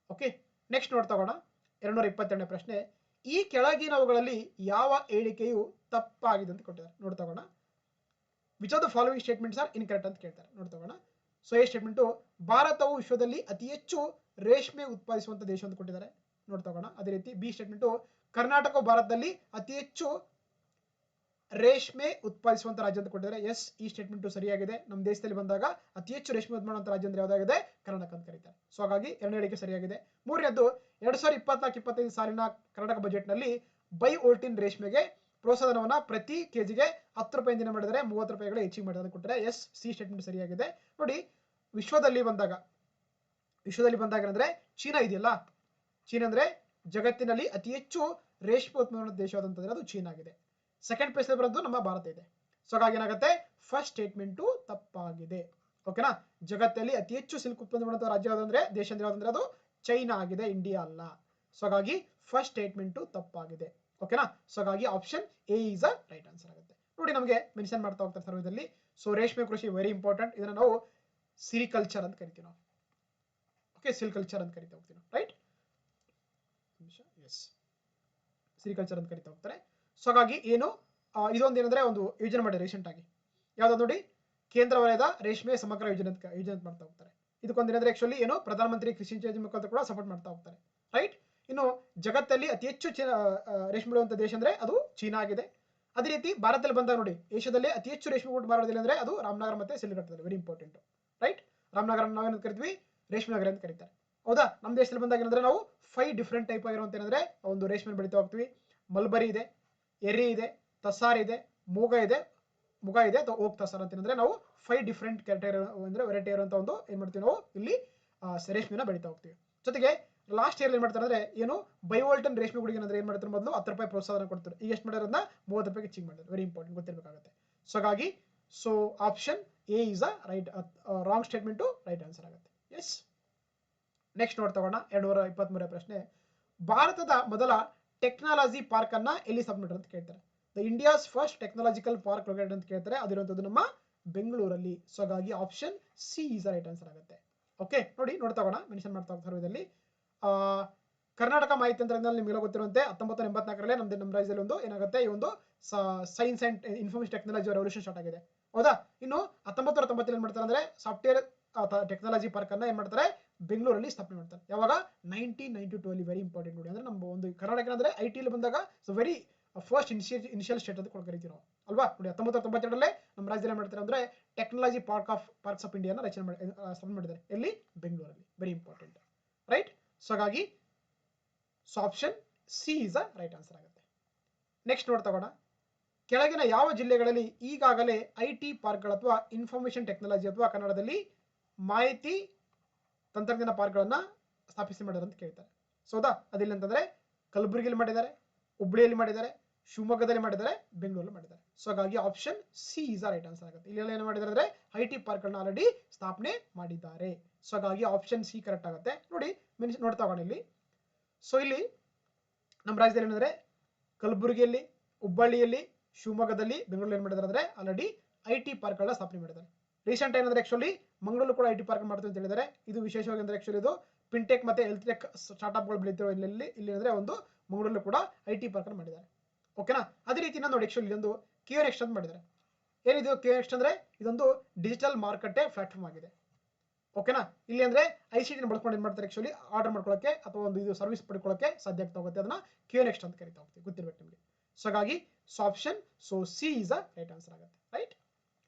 ಓಕೆ, ನೆಕ್ಸ್ಟ್ ನೋಡ್ತಾ ಹೋಗೋಣ 222ನೇ ಪ್ರಶ್ನೆ. ಈ ಕೆಳಗಿನವುಗಳಲ್ಲಿ ಯಾವ ಹೇಳಿಕೆಯು ತಪ್ಪಾಗಿದೆ ಅಂತ ಕೊಟ್ಟಿದ್ದಾರೆ. ನೋಡ್ತಾ ಹೋಗೋಣ. Which of the following statements are incorrect ಅಂತ ಕೇಳ್ತಾರೆ. ನೋಡ್ತಾ ಹೋಗೋಣ. ಸೊ ಈ ಸ್ಟೇಟ್ಮೆಂಟು ಭಾರತವು ವಿಶ್ವದಲ್ಲಿ ಅತಿ ಹೆಚ್ಚು ರೇಷ್ಮೆ ಉತ್ಪಾದಿಸುವಂತ ದೇಶ ಅಂತ ಕೊಟ್ಟಿದ್ದಾರೆ. ನೋಡ್ತಾ ಹೋಗೋಣ. ಅದೇ ರೀತಿ ಬಿ ಸ್ಟೇಟ್ಮೆಂಟು ಕರ್ನಾಟಕ ಭಾರತದಲ್ಲಿ ಅತಿ ಹೆಚ್ಚು ರೇಷ್ಮೆ ಉತ್ಪಾದಿಸುವಂತ ರಾಜ್ಯ ಅಂತ ಕೊಟ್ಟಿದ್ದಾರೆ. ಎಸ್, ಈ ಸ್ಟೇಟ್ಮೆಂಟು ಸರಿಯಾಗಿದೆ. ನಮ್ಮ ದೇಶದಲ್ಲಿ ಬಂದಾಗ ಅತಿ ಹೆಚ್ಚು ರೇಷ್ಮೆ ಉತ್ಪಾದನೆ ಮಾಡುವಂತ ರಾಜ್ಯ ಅಂದ್ರೆ ಯಾವ್ದಾಗಿದೆ? ಕರ್ನಾಟಕ ಅಂತ ಕರೀತಾರೆ. ಸೊ ಹಾಗಾಗಿ ಎರಡನೇ ಹೇಳಿಕೆ ಸರಿಯಾಗಿದೆ. ಮೂರನೇದು 2024-25 ಸಾಲಿನ ಕರ್ನಾಟಕ ಬಜೆಟ್ ನಲ್ಲಿ ಬೈ ಓಲ್ಟಿನ್ ರೇಷ್ಮೆಗೆ ಪ್ರೋತ್ಸಾಹನವನ್ನ ಪ್ರತಿ ಕೆಜಿಗೆ 10 ರೂಪಾಯಿಂದ ಮಾಡಿದರೆ 30 ರೂಪಾಯಿಗಳ ಹೆಚ್ಚಿಗೆ ಮಾಡಿದ್ರೆ ಕೊಟ್ಟರೆ. ಎಸ್, ಸಿ ಸ್ಟೇಟ್ಮೆಂಟ್ ಸರಿಯಾಗಿದೆ. ನೋಡಿ, ವಿಶ್ವದಲ್ಲಿ ಬಂದಾಗ ಅಂದ್ರೆ ಚೀನಾ ಇದೆಯಲ್ಲ, ಚೀನಾ ಅಂದ್ರೆ ಜಗತ್ತಿನಲ್ಲಿ ಅತಿ ಹೆಚ್ಚು ರೇಷ್ಮೆ ಉತ್ಪಾದನಾ ದೇಶವಾದಂತಂದ್ರೆ ಅದು ಚೀನಾ ಆಗಿದೆ. ಸೆಕೆಂಡ್ ಪ್ಲೇಸ್ ಬರೋದು ನಮ್ಮ ಭಾರತ ಇದೆ. ಸೊ ಹಾಗಾಗಿ ಏನಾಗುತ್ತೆ ಫಸ್ಟ್ ಸ್ಟೇಟ್ಮೆಂಟು ತಪ್ಪಾಗಿದೆ. ಓಕೆನಾ, ಜಗತ್ತಲ್ಲಿ ಅತಿ ಹೆಚ್ಚು ಸಿಲ್ಕ್ ಉತ್ಪನ್ನ ಮಾಡುವಂತ ರಾಜ್ಯ ಯಾವ್ದಂದ್ರೆ ದೇಶ ಅಂದ್ರೆ ಯಾವ್ದಂದ್ರೆ ಅದು ಚೈನಾ ಆಗಿದೆ, ಇಂಡಿಯಾ ಅಲ್ಲ. ಸೊ ಹಾಗಾಗಿ ಫಸ್ಟ್ ಸ್ಟೇಟ್ಮೆಂಟು ತಪ್ಪಾಗಿದೆ. ಓಕೆನಾ, ಸೊ ಹಾಗಾಗಿ option A is a right answer ಆಗುತ್ತೆ. ನೋಡಿ, ನಮಗೆ ಮೆನ್ಷನ್ ಮಾಡ್ತಾ ಹೋಗ್ತಾರೆ ಸರ್ವೇದಲ್ಲಿ. ಸೊ ರೇಷ್ಮೆ ಕೃಷಿ ವೆರಿ ಇಂಪಾರ್ಟೆಂಟ್. ಇದನ್ನ ನಾವು ಸಿರಿಕಲ್ಚರ್ ಅಂತ ಕರಿತೀವಿ ನಾವು. ಓಕೆ, ಸಿಲ್ಕಲ್ಚರ್ ಅಂತ ಕರಿತಾ ಹೋಗ್ತೀವಿ, ರೈಟ್? ಎಸ್, ಸಿರಿಕಲ್ಚರ್ ಅಂತ ಕರಿತಾ ಹೋಗ್ತಾರೆ. ಸೊ ಹಾಗಾಗಿ ಏನು ಇದೊಂದು ಏನಂದ್ರೆ ಒಂದು ಯೋಜನೆ ಮಾಡಿ ರೀಸೆಂಟ್ ಆಗಿ ಯಾವ್ದು ನೋಡಿ, ಕೇಂದ್ರ ವಲಯದ ರೇಷ್ಮೆ ಸಮಗ್ರ ಯೋಜನೆ ಮಾಡ್ತಾ ಹೋಗ್ತಾರೆ. ಇದಕ್ಕೊಂದೇನಂದ್ರೆ ಆಕ್ಚುಲಿ ಏನು ಪ್ರಧಾನಮಂತ್ರಿ ಕೃಷಿ ಯೋಜನೆ ಮುಖಾಂತರ ಕೂಡ ಸಪೋರ್ಟ್ ಮಾಡ್ತಾ ಹೋಗ್ತಾರೆ, ರೈಟ್? ಇನ್ನು ಜಗತ್ತಲ್ಲಿ ಅತಿ ಹೆಚ್ಚು ರೇಷ್ಮೆ ಬೆಳೆಯುವಂತ ದೇಶ ಅಂದ್ರೆ ಅದು ಚೀನಾ ಆಗಿದೆ. ಅದೇ ರೀತಿ ಭಾರತದಲ್ಲಿ ಬಂದಾಗ ನೋಡಿ, ಏಷ್ಯಾದಲ್ಲಿ ಅತಿ ಹೆಚ್ಚು ರೇಷ್ಮೆ ಗೂಡು ಮಾರೋದಿಲ್ಲ ಅಂದ್ರೆ ಅದು ರಾಮನಗರ ಮತ್ತೆ ಸಿಲ್ಗಟ್ಟದಲ್ಲಿ, ವೆರಿ ಇಂಪಾರ್ಟೆಂಟ್, ರೈಟ್? ರಾಮನಗರ ನಾವೇನು ಕರಿತೀವಿ? ರೇಷ್ಮೆ ನಗರ ಅಂತ ಕರೀತಾರೆ. ಹೌದಾ? ನಮ್ಮ ದೇಶದಲ್ಲಿ ಬಂದಾಗ ಏನಂದ್ರೆ ನಾವು 5 ಡಿಫ್ರೆಂಟ್ ಟೈಪ್ ಆಗಿರುವಂತ ಏನಂದ್ರೆ ಒಂದು ರೇಷ್ಮೆ ಬೆಳಿತಾ ಹೋಗ್ತೀವಿ. ಮಲ್ಬರಿ ಇದೆ, ಎರಿ ಇದೆ, ತಸಾರ್ ಇದೆ, ಮುಗ ಇದೆ ಅಥವಾ ಓಕ್ ತಸಾರ್ ಅಂತ ಅಂದ್ರೆ ನಾವು 5 ಡಿಫ್ರೆಂಟ್ ಕ್ಯಾಟಗರಿ ಅಂದ್ರೆ ವೆರೈಟಿ ಇರುವಂತ ಒಂದು ಏನ್ ಮಾಡ್ತೀವಿ ನಾವು ಇಲ್ಲಿ ರೇಷ್ಮೆನ ಬೆಳಿತಾ ಹೋಗ್ತೀವಿ. ಜೊತೆಗೆ ಲಾಸ್ಟ್ ಇಯರ್ ಏನ್ ಮಾಡ್ತಾರೆ ಅಂದ್ರೆ ಏನು ಬೈವೋಲ್ಟನ್ ರೇಷ್ಮೆ ಗುಡಿಗೆ ಅಂದ್ರೆ ಏನ್ ಮಾಡ್ತಾರೆ ಮೊದಲು 10 ರೂಪಾಯಿ ಪ್ರೋತ್ಸಾಹನ ಕೊಡ್ತಾರೆ. ಈಗ ಎಷ್ಟು ಮಾಡಿರೋದನ್ನ 30 ರೂಪಾಯಿಗೆ ಹೆಚ್ಚಿಗೆ ಮಾಡಿದ್ರು. ವೆರಿ ಇಂಪಾರ್ಟೆಂಟ್, ಗೊತ್ತಿರಬೇಕಾಗುತ್ತೆ. ಸೊ ಹಾಗಾಗಿ option A is a right, wrong statement right answer ಆಗುತ್ತೆ. ಎಸ್, ನೆಕ್ಸ್ಟ್ ನೋಡ್ತಾ ಹೋಗೋಣ 223ನೇ ಪ್ರಶ್ನೆ. ಭಾರತದ ಮೊದಲ ಟೆಕ್ನಾಲಜಿ ಪಾರ್ಕ್ ಅನ್ನ ಎಲ್ಲಿ ಸಬ್ಮಿಟ್ ಅಂತ ಕೇಳ್ತಾರೆ. The India's first technological park located ಅಂತ ಕೇಳ್ತಾರೆ. ಅದಿರುವಂತದ್ದು ನಮ್ಮ ಬೆಂಗಳೂರಲ್ಲಿ. ಸೊ ಹಾಗಾಗಿ option C is right answer ಆಗುತ್ತೆ. ಓಕೆ, ನೋಡ್ತಾ ಹೋಗೋಣ. ಮೆನ್ಷನ್ ಮಾಡ್ತಾ ಹೋಗ್ತಾರೆ ಇದರಲ್ಲಿ ಕರ್ನಾಟಕ ಮಾಹಿತಿ ತಂತ್ರಜ್ಞಾನ ನಿಮಗೆ ಗೊತ್ತಿರುವಂತೆ 1984ರಲ್ಲಿ ನಮ್ಮ ರಾಜ್ಯದಲ್ಲಿ ಒಂದು ಏನಾಗುತ್ತೆ ಈ ಒಂದು science and information technology revolution start ಆಗಿದೆ. ಹೌದಾ? ಇನ್ನು 1990 ಏನ್ ಮಾಡ್ತಾರೆ ಅಂದ್ರೆ ಸಾಫ್ಟ್ವೇರ್ ಟೆಕ್ನಾಲಜಿ ಪಾರ್ಕ್ ಅನ್ನ ಏನ್ ಮಾಡ್ತಾರೆ, ಬೆಂಗಳೂರಲ್ಲಿ ಸ್ಥಾಪನೆ ಮಾಡ್ತಾರೆ. ಯಾವಾಗ 1992 ಅಲ್ಲಿ. ವೆರಿ ಇಂಪಾರ್ಟೆಂಟ್ ನೋಡಿ. ಅಂದ್ರೆ ನಮ್ಮ ಒಂದು ಕರ್ನಾಟಕ ಅಂದ್ರೆ ಐ ಟಿ ಬಂದಾಗ so very first initial state ಅಂತ ಕರಿತೀವಿ ನಾವು ಅಲ್ವಾ. ನೋಡಿ 1992 ನಮ್ಮ ರಾಜ್ಯದಲ್ಲಿ ಮಾಡ್ತಾರೆ ಅಂದ್ರೆ ಟೆಕ್ನಾಲಜಿ ಪಾರ್ಕ್ಸ್ ಆಫ್ ಇಂಡಿಯಾನ ರಚನೆ ಸ್ಥಾಪನೆ ಮಾಡಿದ್ದಾರೆ. ಎಲ್ಲಿ? ಬೆಂಗಳೂರಲ್ಲಿ. Very important, right. ಸೊ ಹಾಗಾಗಿ option C is a right answer ಆಗುತ್ತೆ. ನೆಕ್ಸ್ಟ್ ನೋಡ್ತಗೋಣ. ಕೆಳಗಿನ ಯಾವ ಜಿಲ್ಲೆಗಳಲ್ಲಿ ಈಗಾಗಲೇ ಐಟಿ ಪಾರ್ಕ್ಗಳು ಅಥವಾ ಇನ್ಫಾರ್ಮೇಶನ್ ಟೆಕ್ನಾಲಜಿ ಅಥವಾ ಕನ್ನಡದಲ್ಲಿ ಮಾಹಿತಿ ತಂತ್ರಜ್ಞಾನ ಪಾರ್ಕ್ಗಳನ್ನ ಸ್ಥಾಪಿಸಿ ಮಾಡಿದ್ದಾರೆ ಅಂತ ಕೇಳ್ತಾರೆ. ಸೌದಾ ಅದಿಲ್ಲ ಅಂತಂದ್ರೆ ಕಲಬುರಗಿಯಲ್ಲಿ ಮಾಡಿದ್ದಾರೆ, ಹುಬ್ಬಳ್ಳಿಯಲ್ಲಿ ಮಾಡಿದ್ದಾರೆ, ಶಿವಮೊಗ್ಗದಲ್ಲಿ ಮಾಡಿದ್ದಾರೆ, ಬೆಂಗಳೂರಲ್ಲಿ ಮಾಡಿದ್ದಾರೆ. ಸೊ ಹಾಗಾಗಿ option C is right answer ಆಗುತ್ತೆ. ಇಲ್ಲಿ ಏನು ಮಾಡಿದ್ದಾರೆ ಅಂದ್ರೆ ಐಟಿ ಪಾರ್ಕ್ಗಳನ್ನ ಆಲ್ರೆಡಿ ಸ್ಥಾಪನೆ ಮಾಡಿದ್ದಾರೆ. ಸೊ ಹಾಗಾಗಿ ಆಪ್ಷನ್ ಸಿ ಕರೆಕ್ಟ್ ಆಗುತ್ತೆ. ನೋಡಿ ನೋಡ್ತಾ ಹೋಗೋಣ ಇಲ್ಲಿ. ಸೊ ಇಲ್ಲಿ ನಮ್ಮ ರಾಜ್ಯದಲ್ಲಿ ಏನಂದ್ರೆ ಕಲಬುರಗಿಯಲ್ಲಿ, ಹುಬ್ಬಳ್ಳಿಯಲ್ಲಿ, ಶಿವಮೊಗ್ಗದಲ್ಲಿ, ಬೆಂಗಳೂರಲ್ಲಿ ಏನು ಮಾಡಿದ್ದಾರೆ ಅಂದ್ರೆ ಆಲ್ರೆಡಿ ಐಟಿ ಪಾರ್ಕ್ಗಳನ್ನ ಸ್ಥಾಪನೆ ಮಾಡಿದ್ದಾರೆ. ರೀಸೆಂಟ್ ಏನಂದ್ರೆ ಆಕ್ಚುಲಿ ಮಂಗಳೂರು ಕೂಡ ಐಟಿ ಪಾರ್ಕ್ ಮಾಡ್ತೀವಿ ಅಂತ ಹೇಳಿದ್ದಾರೆ. ಇದು ವಿಶೇಷವಾಗಿ ಅಂದ್ರೆ ಆಕ್ಚುಲಿ ಇದು ಫಿನ್ಟೆಕ್ ಮತ್ತೆ ಹೆಲ್ತ್ ಟೆಕ್ ಸ್ಟಾರ್ಟ್ಅಪ್ಗಳು ಬೆಳೀತಿರೋ ಇಲ್ಲಿ ಅಂದ್ರೆ ಒಂದು ಮಂಗಳೂರಲ್ಲಿ ಕೂಡ ಐಟಿ ಪಾರ್ಕ್ ಅನ್ನು ಮಾಡಿದ್ದಾರೆ. ಓಕೆನಾ. ಅದೇ ರೀತಿ ನೋಡಿ ಆಕ್ಚುಲಿ ಇದೊಂದು ಕ್ಯೂ ನೆಕ್ಸ್ಟ್ ಅಂತ ಮಾಡಿದ್ದಾರೆ. ಏನಿದು ಕ್ಯೂ ನೆಕ್ಸ್ಟ್ ಅಂದ್ರೆ ಇದೊಂದು ಡಿಜಿಟಲ್ ಮಾರುಕಟ್ಟೆ ಪ್ಲಾಟ್ಫಾರ್ಮ್ ಆಗಿದೆ. ಓಕೆನಾ. ಇಲ್ಲಿ ಅಂದ್ರೆ ಐಸಿಟಿ ಬಳಸ್ಕೊಂಡು ಏನ್ ಮಾಡ್ತಾರೆ ಆಕ್ಚುಲಿ ಆರ್ಡರ್ ಮಾಡ್ಕೊಳ್ಳೋಕೆ ಅಥವಾ ಒಂದು ಇದು ಸರ್ವಿಸ್ ಪಡ್ಕೊಳ್ಳೋಕೆ ಸಾಧ್ಯ ಆಗ್ತಾ ಹೋಗುತ್ತೆ. ಅದನ್ನ ಕ್ಯೂ ನೆಕ್ಸ್ಟ್ ಅಂತ ಕರಿತಾ ಹೋಗ್ತೀವಿ, ಗೊತ್ತಿರ್ಬೇಕು ನಿಮಗೆ. ಸೊ ಹಾಗಾಗಿ option C is a right answer ಆಗುತ್ತೆ, ರೈಟ್.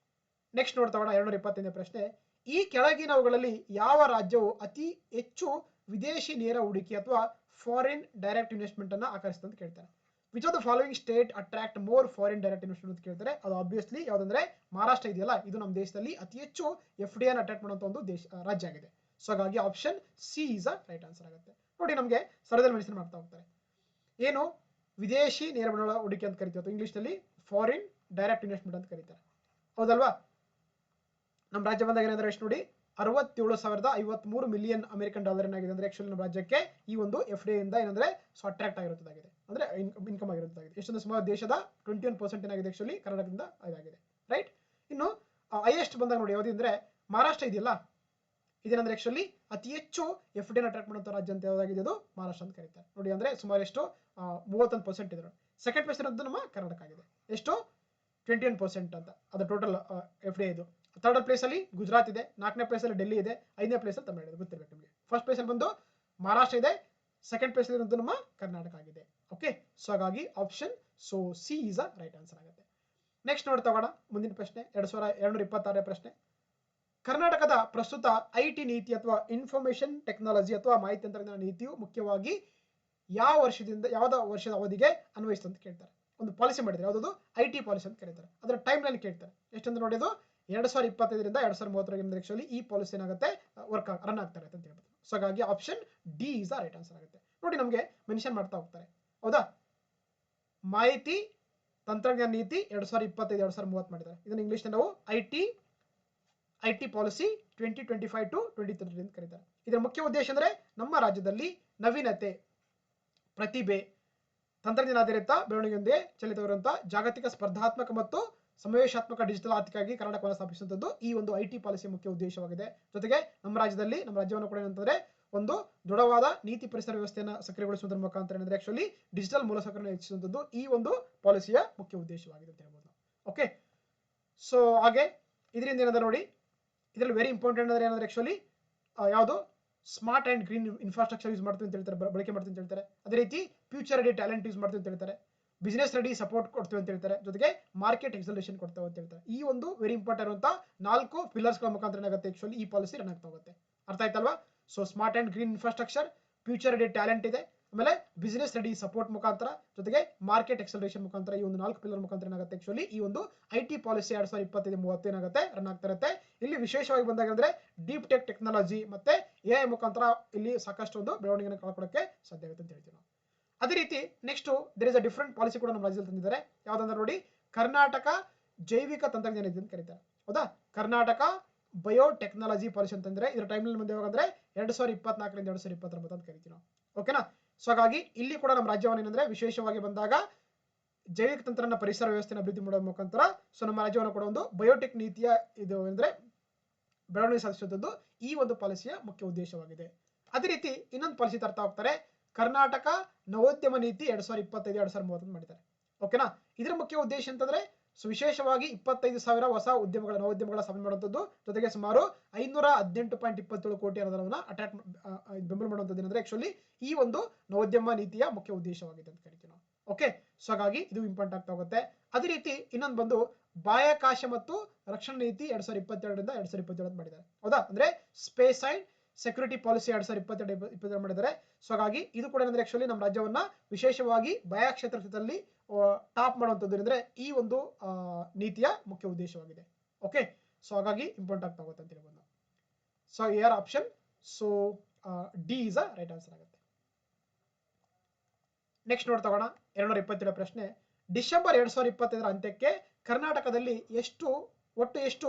ನೆಕ್ಸ್ಟ್ ನೋಡ್ತಾ ಹೋಗೋಣ 225ನೇ ಪ್ರಶ್ನೆ. ಈ ಕೆಳಗಿನವುಗಳಲ್ಲಿ ಯಾವ ರಾಜ್ಯವು ಅತಿ ಹೆಚ್ಚು ವಿದೇಶಿ ನೇರ ಹೂಡಿಕೆ ಅಥವಾ ಫಾರಿನ್ ಡೈರೆಕ್ಟ್ ಇನ್ವೆಸ್ಟ್ಮೆಂಟ್ ಅನ್ನ ಆಕರ್ಷಿಸುತ್ತೆ ಅಂತ ಕೇಳ್ತಾರೆ. Which of the following state attract more foreign direct investment ಅಂತ ಕೇಳ್ತಾರೆ. ಅದು ಆಬ್ವಿಯಸ್ಲಿ ಯಾವ್ದಂದ್ರೆ ಮಹಾರಾಷ್ಟ್ರ ಇದೆಯಲ್ಲ, ಇದು ನಮ್ಮ ದೇಶದಲ್ಲಿ ಅತಿ ಹೆಚ್ಚು FDI ಅನ್ನು ಅಟ್ರಾಕ್ಟ್ ಮಾಡುವಂತ ಒಂದು ರಾಜ್ಯ ಆಗಿದೆ. ಸೊ ಹಾಗಾಗಿ option C is a right answer ಆಗುತ್ತೆ. ನೋಡಿ ನಮಗೆ ಸರದಲ್ಲಿ ಮೆನ್ಷನ್ ಮಾಡ್ತಾ ಹೋಗ್ತಾರೆ. ಏನು ವಿದೇಶಿ ನೇರ ಬಂಡವಾಳ ಹೂಡಿಕೆ ಅಂತ ಕರಿತೀವಿ, ಇಂಗ್ಲಿಷ್ ನಲ್ಲಿ ಫಾರಿನ್ ಡೈರೆಕ್ಟ್ ಇನ್ವೆಸ್ಟ್ಮೆಂಟ್ ಅಂತ ಕರೀತಾರೆ. ಹೌದಲ್ವಾ. ನಮ್ಮ ರಾಜ್ಯ ಬಂದಾಗ ಏನಂದ್ರೆ ಎಷ್ಟು ನೋಡಿ 67,053 ಮಿಲಿಯನ್ ಅಮೆರಿಕನ್ ಡಾಲರ್ ಏನಾಗಿದೆ ಅಂದ್ರೆ ಆಕ್ಚುಲಿ ನಮ್ಮ ರಾಜ್ಯಕ್ಕೆ ಈ ಒಂದು FDI ಇಂದ ಏನಂದ್ರೆ ಅಟ್ರಾಕ್ಟ್ ಆಗಿರುತ್ತದಾಗಿದೆ, ಅಂದ್ರೆ ಇನ್ಕಮ್ ಆಗಿರುತ್ತದಾಗಿದೆ. ಎಷ್ಟೊಂದು ಸುಮಾರು ದೇಶದ 21% ಏನಾಗಿದೆ ಆಕ್ಚುಲಿ ಕರ್ನಾಟಕದಿಂದ ಇದಾಗಿದೆ, ರೈಟ್. ಇನ್ನು ಹೈಯೆಸ್ಟ್ ಬಂದಾಗ ನೋಡಿ ಯಾವ್ದು ಅಂದ್ರೆ ಮಹಾರಾಷ್ಟ್ರ ಇದೆಯಲ್ಲ, ಇದೇನಂದ್ರೆ ಆಕ್ಚುಲಿ ಅತಿ ಹೆಚ್ಚು FDI ಅಟ್ರಾಕ್ಟ್ ಮಾಡುವಂತ ರಾಜ್ಯ ಅಂತ ಯಾವ್ದಾಗಿದೆ, ಅದು ಮಹಾರಾಷ್ಟ್ರ ಅಂತ ಕರೀತಾರೆ. ನೋಡಿ ಅಂದ್ರೆ ಸುಮಾರು ಎಷ್ಟು 31% ಇದೆ. ಸೆಕೆಂಡ್ ಪ್ಲೇಸ್ ಇರೋದು ನಮ್ಮ ಕರ್ನಾಟಕ ಆಗಿದೆ. ಎಷ್ಟು 21% ಅಂತ ಅದು ಟೋಟಲ್ FDI ಇದು. ಥರ್ಡ್ ಪ್ಲೇಸ್ ಅಲ್ಲಿ ಗುಜರಾತ್ ಇದೆ, 4ನೇ ಪ್ಲೇಸ್ ಅಲ್ಲಿ ಡೆಲ್ಲಿ ಇದೆ, 5ನೇ ಪ್ಲೇಸ್ ಅಲ್ಲಿ ತಮಿಳುನಾಡು ಇದೆ, ಗೊತ್ತಿರಬೇಕು ನಿಮಗೆ. ಫಸ್ಟ್ ಪ್ಲೇಸ್ ಅಲ್ಲಿ ಬಂದು ಮಹಾರಾಷ್ಟ್ರ ಇದೆ, ಸೆಕೆಂಡ್ ಪ್ಲೇಸ್ ಅಲ್ಲಿ ಇರೋದು ನಮ್ಮ ಕರ್ನಾಟಕ ಆಗಿದೆ. ಓಕೆ. ಸೊ ಹಾಗಾಗಿ option C is a right answer ಆಗುತ್ತೆ. ನೆಕ್ಸ್ಟ್ ನೋಡ್ತಾ ಹೋಗೋಣ ಮುಂದಿನ ಪ್ರಶ್ನೆ 226ನೇ ಪ್ರಶ್ನೆ. ಕರ್ನಾಟಕದ ಪ್ರಸ್ತುತ ಐಟಿ ನೀತಿ ಅಥವಾ ಇನ್ಫಾರ್ಮೇಶನ್ ಟೆಕ್ನಾಲಜಿ ಅಥವಾ ಮಾಹಿತಿ ತಂತ್ರಜ್ಞಾನ ನೀತಿಯು ಮುಖ್ಯವಾಗಿ ಯಾವ್ದ ವರ್ಷದ ಅವಧಿಗೆ ಅನ್ವಯಿಸುತ್ತೆ ಅಂತ ಕೇಳ್ತಾರೆ. ಒಂದು ಪಾಲಿಸಿ ಮಾಡಿದ್ರೆ ಯಾವ್ದು ಐಟಿ ಪಾಲಿಸಿ ಅಂತ ಕರೀತಾರೆ. ಅದರ ಟೈಮ್ ಲೈನ್ ಕೇಳ್ತಾರೆ. ಎಷ್ಟಂದ್ರೆ ನೋಡಿ ಅದು 2025ರಿಂದ 2030 ಆಕ್ಚುಲಿ ಈ ಪಾಲಿಸಿ ಏನಾಗುತ್ತೆ ರನ್ ಆಗ್ತಾರೆ ಅಂತ ಹೇಳ್ಬೋದು. ಸೊ ಹಾಗಾಗಿ option D is the right answer ಆಗುತ್ತೆ. ನೋಡಿ ನಮಗೆ ಮೆನ್ಷನ್ ಮಾಡ್ತಾ ಹೋಗ್ತಾರೆ. ಹೌದಾ. ಮಾಹಿತಿ ತಂತ್ರಜ್ಞಾನ ನೀತಿ 2025-2030 ಮಾಡಿದ್ದಾರೆ. ಇದನ್ನ ಇಂಗ್ಲಿಷ್ ನಾವು ಐಟಿ ಪಾಲಿಸಿ 2025 to 2030 ಅಂತ ಕರೀತಾರೆ. ಇದರ ಮುಖ್ಯ ಉದ್ದೇಶ ಅಂದ್ರೆ ನಮ್ಮ ರಾಜ್ಯದಲ್ಲಿ ನವೀನತೆ, ಪ್ರತಿಭೆ, ತಂತ್ರಜ್ಞಾನ ಆಧಾರಿತ ಬೆಳವಣಿಗೆಯೊಂದಿಗೆ ಚಲಿತವಿರುವಂತಹ ಜಾಗತಿಕ ಸ್ಪರ್ಧಾತ್ಮಕ ಮತ್ತು ಸಮಾವೇಶಾತ್ಮಕ ಡಿಜಿಟಲ್ ಆರ್ಥಿಕವಾಗಿ ಕರ್ನಾಟಕವನ್ನು ಸ್ಥಾಪಿಸುವಂತದ್ದು ಈ ಒಂದು ಐಟಿ ಪಾಲಿಸಿಯ ಮುಖ್ಯ ಉದ್ದೇಶವಾಗಿದೆ. ಜೊತೆಗೆ ನಮ್ಮ ರಾಜ್ಯವನ್ನು ಕೂಡ ಏನಂತಂದ್ರೆ ಒಂದು ದೃಢವಾದ ನೀತಿ ಪರಿಸರ ವ್ಯವಸ್ಥೆಯನ್ನು ಸಕ್ರಿಯಗೊಳಿಸುವುದರ ಮುಖಾಂತರ ಏನಂದ್ರೆ ಆಕ್ಚುಲಿ ಡಿಜಿಟಲ್ ಮೂಲಸೌಕರ್ಯ ಹೆಚ್ಚಿಸುವಂತದ್ದು ಈ ಒಂದು ಪಾಲಿಸಿಯ ಮುಖ್ಯ ಉದ್ದೇಶವಾಗಿದೆ ಅಂತ ಹೇಳ್ಬೋದು. ಓಕೆ. ಸೊ ಹಾಗೆ ಇದರಿಂದ ಏನಂದ್ರೆ ನೋಡಿ ಇದರಲ್ಲಿ ವೆರಿ ಇಂಪಾರ್ಟೆಂಟ್ ಅಂದ್ರೆ ಏನಂದ್ರೆ ಆಕ್ಚುಲಿ ಯಾವುದು smart and green infrastructure use ಮಾಡ್ತೀವಿ ಅಂತ ಹೇಳ್ತಾರೆ, ಬಳಕೆ ಮಾಡ್ತೀವಿ ಅಂತ ಹೇಳ್ತಾರೆ. ಅದೇ ರೀತಿ ಫ್ಯೂಚರ್ ರೆಡಿ ಟ್ಯಾಲೆಂಟ್ ಯೂಸ್ ಮಾಡ್ತೀವಿ ಅಂತ ಹೇಳ್ತಾರೆ. ಬಿಸಿನೆಸ್ ರೆಡಿ ಸಪೋರ್ಟ್ ಕೊಡ್ತೀವಿ ಅಂತ ಹೇಳ್ತಾರೆ. ಜೊತೆಗೆ ಮಾರ್ಕೆಟ್ ಎಕ್ಸಲೇಷನ್ ಕೊಡ್ತೇವೆ ಅಂತ ಹೇಳ್ತಾರೆ. ಈ ಒಂದು ವೆರಿ ಇಂಪಾರ್ಟೆಂಟ್ ಅಂತ 4 ಪಿಲ್ಲರ್ಸ್ ಗಳ ಮುಖಾಂತರ ಏನಾಗುತ್ತೆ ಆಕ್ಚುಲಿ ಈ ಪಾಲಿಸಿ ರನ್ ಆಗ್ತಾ ಹೋಗುತ್ತೆ. ಅರ್ಥ ಆಯ್ತಲ್ವಾ. So smart and green infrastructure, future ready talent ಇದೆ, ಆಮೇಲೆ ಬಿಸಿನೆಸ್ ರೆಡಿ ಸಪೋರ್ಟ್ ಮುಖಾಂತರ, ಜೊತೆಗೆ ಮಾರ್ಕೆಟ್ ಎಕ್ಸಲರೇಷನ್ ಮುಖಾಂತರ ಈ ಒಂದು 4 ಪಿಲ್ಲರ್ ಮುಖಾಂತರ ಏನಾಗುತ್ತೆ ಆಕ್ಚುಲಿ ಈ ಒಂದು ಐಟಿ ಪಾಲಿಸಿ 2025-30 ಏನಾಗುತ್ತೆ ರನ್ ಆಗ್ತಾ ಇರುತ್ತೆ. ಇಲ್ಲಿ ವಿಶೇಷವಾಗಿ ಬಂದಾಗ ಅಂದ್ರೆ ಡೀಪ್ ಟೆಕ್ ಟೆಕ್ನಾಲಜಿ ಮತ್ತೆ AI ಮುಖಾಂತರ ಇಲ್ಲಿ ಸಾಕಷ್ಟು ಒಂದು ಬೆಳವಣಿಗೆಯನ್ನು ಕಳ್ಕೊಳ್ಳೋಕೆ ಸಾಧ್ಯ ಆಗುತ್ತೆ ಅಂತ ಹೇಳ್ತೀವಿ ನಾವು. ಅದೇ ರೀತಿ next there is a different policy ಕೂಡ ನಮ್ಮ ರಾಜ್ಯದಲ್ಲಿ ತಂದಿದ್ದಾರೆ. ಯಾವ್ದಂದ್ರೆ ನೋಡಿ ಕರ್ನಾಟಕ ಜೈವಿಕ ತಂತ್ರಜ್ಞಾನ ಇದೆ ಅಂತ ಕರೀತಾರೆ. ಹೌದಾ. ಕರ್ನಾಟಕ ಬಯೋಟೆಕ್ನಾಲಜಿ ಪಾಲಿಸಿ ಅಂತಂದ್ರೆ ಇದರ ಟೈಮ್ ಲೈನ್ ಮುಂದೆ ಯಾವಾಗಂದ್ರೆ 2024ರಿಂದ 2029 ಅಂತ ಕರಿತೀವಿ ನಾವು. ಓಕೆನಾ. ಸೊ ಹಾಗಾಗಿ ಇಲ್ಲಿ ಕೂಡ ನಮ್ಮ ರಾಜ್ಯವನ್ನು ಏನಂದ್ರೆ ವಿಶೇಷವಾಗಿ ಬಂದಾಗ ಜೈವಿಕ ತಂತ್ರಜ್ಞಾನ ಪರಿಸರ ವ್ಯವಸ್ಥೆಯನ್ನು ಅಭಿವೃದ್ಧಿ ಮಾಡುವ ಮುಖಾಂತರ ಸೊ ನಮ್ಮ ರಾಜ್ಯವನ್ನು ಕೂಡ ಒಂದು ಬಯೋಟೆಕ್ ನೀತಿಯ ಇದು ಅಂದ್ರೆ ಬೆಳವಣಿಗೆ ಸಾಧಿಸುವಂತದ್ದು ಈ ಒಂದು ಪಾಲಿಸಿಯ ಮುಖ್ಯ ಉದ್ದೇಶವಾಗಿದೆ. ಅದೇ ರೀತಿ ಇನ್ನೊಂದು ಪಾಲಿಸಿ ತರ್ತಾ ಹೋಗ್ತಾರೆ. ಕರ್ನಾಟಕ ನವೋದ್ಯಮ ನೀತಿ 2025-2030 ಮಾಡಿದ್ದಾರೆ. ಓಕೆನಾ. ಇದರ ಮುಖ್ಯ ಉದ್ದೇಶ ಅಂತಂದ್ರೆ ಸೊ ವಿಶೇಷವಾಗಿ 25,000 ಹೊಸ ನವೋದ್ಯಮಗಳ ಸ್ಥಾಪನೆ ಮಾಡುವಂಥದ್ದು, ಜೊತೆಗೆ ಸುಮಾರು 518.27 ಕೋಟಿ ಅನುದಾನವನ್ನು ಬೆಂಬಲ ಮಾಡುವಂಥದ್ದು ಏನಂದ್ರೆ ಆಕ್ಚುಲಿ ಈ ಒಂದು ನವೋದ್ಯಮ ನೀತಿಯ ಮುಖ್ಯ ಉದ್ದೇಶವಾಗಿದೆ ಅಂತ ಕರಿತೀವಿ ನಾವು. ಓಕೆ, ಸೊ ಹಾಗಾಗಿ ಇದು ಇಂಪಾರ್ಟೆಂಟ್ ಆಗ್ತಾ ಹೋಗುತ್ತೆ. ಅದೇ ರೀತಿ ಇನ್ನೊಂದು ಬಂದು ಬಾಹ್ಯಾಕಾಶ ಮತ್ತು ರಕ್ಷಣಾ ನೀತಿ 2022ರಿಂದ 2027 ಅಂತ ಮಾಡಿದ್ದಾರೆ. ಹೌದಾ, ಅಂದ್ರೆ ಸ್ಪೇಸ್ ಅಂಡ್ ಸೆಕ್ಯೂರಿಟಿ ಪಾಲಿಸಿ 2022 ಮಾಡಿದ್ದಾರೆ. ಸೊ ಹಾಗಾಗಿ ಇದು ಕೂಡ ಏನಂದ್ರೆ ಆಕ್ಚುಲಿ ನಮ್ಮ ರಾಜ್ಯವನ್ನ ವಿಶೇಷವಾಗಿ ಬಾಹ್ಯಕ್ಷೇತ್ರದಲ್ಲಿ ಟಾಪ್ ಮಾಡುವಂಥದ್ದು ಏನಂದ್ರೆ ಈ ಒಂದು ನೀತಿಯ ಮುಖ್ಯ ಉದ್ದೇಶವಾಗಿದೆ. ಓಕೆ, ಸೊ ಹಾಗಾಗಿ ಇಂಪಾರ್ಟೆಂಟ್ ಆಗ್ತಾ ಹೋಗುತ್ತೆ ಅಂತ ಹೇಳ್ಬೋದು. So air option so D is a right answer ಆಗುತ್ತೆ. ನೆಕ್ಸ್ಟ್ ನೋಡ್ತಗೋಣ 227 ಪ್ರಶ್ನೆ. ಡಿಸೆಂಬರ್ 2025 ಅಂತ್ಯಕ್ಕೆ ಕರ್ನಾಟಕದಲ್ಲಿ ಒಟ್ಟು ಎಷ್ಟು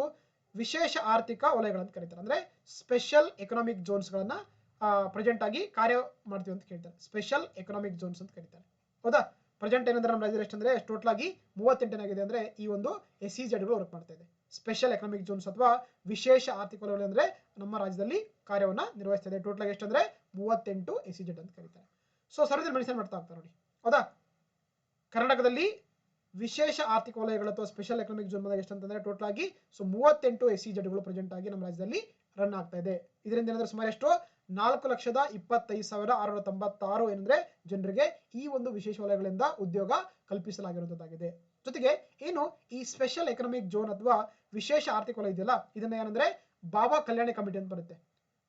ವಿಶೇಷ ಆರ್ಥಿಕ ವಲಯಗಳಂತ ಕರೀತಾರೆ, ಅಂದ್ರೆ ಸ್ಪೆಷಲ್ ಎಕನಾಮಿಕ್ ಝೋನ್ಸ್ ಗಳನ್ನ ಪ್ರೆಸೆಂಟ್ ಆಗಿ ಕಾರ್ಯ ಮಾಡ್ತೀವಿ ಅಂತ ಕೇಳ್ತಾರೆ. ಸ್ಪೆಷಲ್ ಎಕನಾಮಿಕ್ ಝೋನ್ಸ್ ಅಂತ ಕರೀತಾರೆ. ಹೌದಾ, ಪ್ರೆಸೆಂಟ್ ಏನಂದ್ರೆ ನಮ್ಮ ರಾಜ್ಯದಲ್ಲಿ ಎಷ್ಟಂದ್ರೆ ಟೋಟಲ್ ಆಗಿ 38 ಆಗಿದೆ. ಅಂದ್ರೆ ಈ ಒಂದು SEZ ಗಳು ವರ್ಕ್ ಮಾಡ್ತಾ ಇದೆ. ಸ್ಪೆಷಲ್ ಎಕನಾಮಿಕ್ ಝೋನ್ಸ್ ಅಥವಾ ವಿಶೇಷ ಆರ್ಥಿಕ ವಲಯಗಳು ಅಂದ್ರೆ ನಮ್ಮ ರಾಜ್ಯದಲ್ಲಿ ಕಾರ್ಯವನ್ನ ನಿರ್ವಹಿಸ್ತಾ ಇದೆ. ಟೋಟಲ್ ಆಗಿ ಎಷ್ಟಂದ್ರೆ 38 SEZ ಅಂತ ಕರೀತಾರೆ. ಸೊ ಸರಳದಲ್ಲಿ ಮೆನ್ಷನ್ ಮಾಡ್ತಾ ಹೋಗ್ತಾರೆ ನೋಡಿ. ಹೌದಾ, ಕರ್ನಾಟಕದಲ್ಲಿ ವಿಶೇಷ ಆರ್ಥಿಕ ವಲಯಗಳು ಅಥವಾ ಸ್ಪೆಷಲ್ ಎಕನಾಮಿಕ್ ಝೋನ್ ಬಂದಾಗ ಎಷ್ಟಂತಂದ್ರೆ ಟೋಟಲ್ ಆಗಿ 38 SEZ ಗಳು ಪ್ರೆಸೆಂಟ್ ಆಗಿ ನಮ್ಮ ರಾಜ್ಯದಲ್ಲಿ ರನ್ ಆಗ್ತಾ ಇದೆ. ಇದರಿಂದ ಏನಂದ್ರೆ ಸುಮಾರು ಎಷ್ಟು 4,25,696 ಏನಂದ್ರೆ ಜನರಿಗೆ ಈ ಒಂದು ವಿಶೇಷ ವಲಯಗಳಿಂದ ಉದ್ಯೋಗ ಕಲ್ಪಿಸಲಾಗಿರುವಂತದ್ದಾಗಿದೆ. ಜೊತೆಗೆ ಏನು ಈ ಸ್ಪೆಷಲ್ ಎಕನಾಮಿಕ್ ಝೋನ್ ಅಥವಾ ವಿಶೇಷ ಆರ್ಥಿಕ ವಲಯ ಇದೆಯಲ್ಲ, ಇದನ್ನ ಏನಂದ್ರೆ ಬಾಬಾ ಕಲ್ಯಾಣ ಕಮಿಟಿ ಅಂತ ಬರುತ್ತೆ.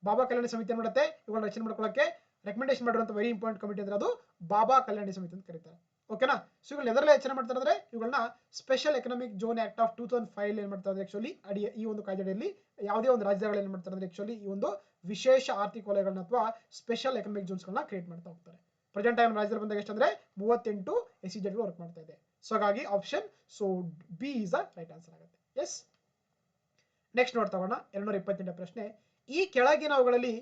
ಬಾಬಾ ಕಲ್ಯಾಣ ಸಮಿತಿ ಏನ್ ಮಾಡುತ್ತೆ, ಇವುಗಳನ್ನ ರಚನೆ ಮಾಡ್ಕೊಳ್ಳಕ್ಕೆ ರೆಕಮೆಂಡೇಶನ್ ಮಾಡಿರುವಂತ ವೆರಿ ಇಂಪಾರ್ಟೆಂಟ್ ಕಮಿಟಿ ಅಂದ್ರೆ ಅದು ಬಾಬಾ ಕಲ್ಯಾಣ ಸಮಿತಿ ಅಂತ ಕರೀತಾರೆ. ಓಕೆನಾ, ಸೊ ಇವುಗಳು ಎದರಲ್ಲೇ ರಚನೆ ಮಾಡ್ತಾರೆ ಅಂದ್ರೆ ಇವುಗಳನ್ನ special economic zone act of 2005 ಏನ್ ಮಾಡ್ತಾರೆ ಆಕ್ಚುಲಿ ಅಡಿ ಈ ಒಂದು ಕಾಯ್ದೆಯಲ್ಲಿ ಯಾವುದೇ ಒಂದು ರಾಜ್ಯಗಳು ಏನ್ ಮಾಡ್ತಾರೆ ಅಂದ್ರೆ ಆಕ್ಚುಲಿ ಈ ಒಂದು ವಿಶೇಷ ಆರ್ಥಿಕ ವಲಯಗಳನ್ನ ಅಥವಾ ಸ್ಪೆಷಲ್ ಎಕನಾಮಿಕ್ ಝೋನ್ಸ್ ಗಳನ್ನ ಕ್ರಿಯೇಟ್ ಮಾಡ್ತಾ ಹೋಗ್ತಾರೆ. ಪ್ರೆಸೆಂಟ್ ಟೈಮ್ ರಾಜ್ಯದಲ್ಲಿ ಬಂದಾಗ ಎಷ್ಟಂದ್ರೆ 38 SEZ ಗಳು ವರ್ಕ್ ಮಾಡ್ತಾ ಇದೆ. ಸೊ ಹಾಗಾಗಿ option so B is a right answer ಆಗುತ್ತೆ. ಎಸ್, ನೆಕ್ಸ್ಟ್ ನೋಡ್ತಾ ಹೋಗೋಣ 228 ಪ್ರಶ್ನೆ. ಈ ಕೆಳಗಿನವುಗಳಲ್ಲಿ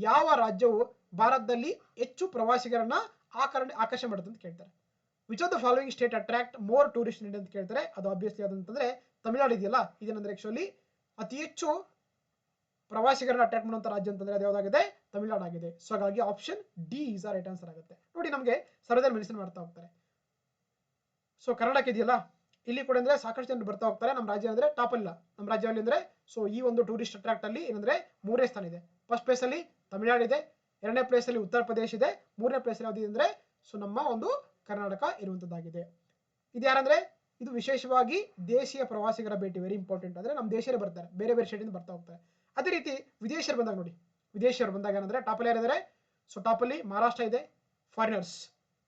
ಯಾವ ರಾಜ್ಯವು ಭಾರತದಲ್ಲಿ ಹೆಚ್ಚು ಪ್ರವಾಸಿಗರನ್ನ ಆಕರ್ಷಣೆ ಮಾಡುತ್ತೆ ಅಂತ ಕೇಳ್ತಾರೆ. Which of the following state attract more tourist ಅಂತ ಕೇಳ್ತಾರೆ. ಅದು ಆಬ್ವಿಯಸ್ಲಿ ಅದಂತಂದ್ರೆ ತಮಿಳುನಾಡು ಇದೆಯಲ್ಲ, ಇದೇನಂದ್ರೆ ಆಕ್ಚುಲಿ ಅತಿ ಹೆಚ್ಚು ಪ್ರವಾಸಿಗರನ್ನ ಅಟ್ರಾಕ್ಟ್ ಮಾಡುವಂತ ರಾಜ್ಯ ಅಂತಂದ್ರೆ ಅದು ಯಾವ್ದಾಗಿದೆ, ತಮಿಳುನಾಡು ಆಗಿದೆ. ಸೊ ಹಾಗಾಗಿ option D is a right answer ಆಗುತ್ತೆ. ನೋಡಿ ನಮಗೆ ಸರಳದಲ್ಲಿ ಮೆನ್ಷನ್ ಮಾಡ್ತಾ ಹೋಗ್ತಾರೆ. ಸೊ ಕರ್ನಾಟಕ ಇದೆಯಲ್ಲ, ಇಲ್ಲಿ ಕೂಡ ಅಂದ್ರೆ ಸಾಕಷ್ಟು ಜನರು ಬರ್ತಾ ಹೋಗ್ತಾರೆ. ನಮ್ಮ ರಾಜ್ಯ ಅಂದ್ರೆ ಟಾಪ್ ಅಲ್ಲ, ನಮ್ಮ ರಾಜ್ಯದಲ್ಲಿ ಅಂದ್ರೆ ಸೊ ಈ ಒಂದು ಟೂರಿಸ್ಟ್ ಅಟ್ರಾಕ್ಟ್ ಅಲ್ಲಿ ಏನಂದ್ರೆ 3ನೇ ಸ್ಥಾನ ಇದೆ. ಫಸ್ಟ್ ಪ್ಲೇಸ್ ಅಲ್ಲಿ ತಮಿಳುನಾಡು ಇದೆ, 2ನೇ ಪ್ಲೇಸ್ ಅಲ್ಲಿ ಉತ್ತರ ಪ್ರದೇಶ ಇದೆ, 3ನೇ ಪ್ಲೇಸ್ ಅಲ್ಲಿ ಯಾವ್ದು ಅಂದ್ರೆ ಸೊ ನಮ್ಮ ಒಂದು ಕರ್ನಾಟಕ ಇರುವಂತದ್ದಾಗಿದೆ. ಇದು ಯಾರಂದ್ರೆ ಇದು ವಿಶೇಷವಾಗಿ ದೇಶೀಯ ಪ್ರವಾಸಿಗರ ಭೇಟಿ, ವೆರಿ ಇಂಪಾರ್ಟೆಂಟ್. ಅಂದ್ರೆ ನಮ್ಮ ದೇಶರೇ ಬರ್ತಾರೆ, ಬೇರೆ ಬೇರೆ ಸ್ಟೇಟ್ ಇಂದ ಬರ್ತಾ ಹೋಗ್ತಾರೆ. ಅದೇ ರೀತಿ ವಿದೇಶಿಯರು ಬಂದಾಗ ನೋಡಿ, ವಿದೇಶಿಯರು ಬಂದಾಗ ಏನಂದ್ರೆ ಟಾಪ್ ಅಲ್ಲಿ ಯಾರಿದ್ದಾರೆ, ಸೊ ಟಾಪ್ ಅಲ್ಲಿ ಮಹಾರಾಷ್ಟ್ರ ಇದೆ ಫಾರಿನರ್ಸ್,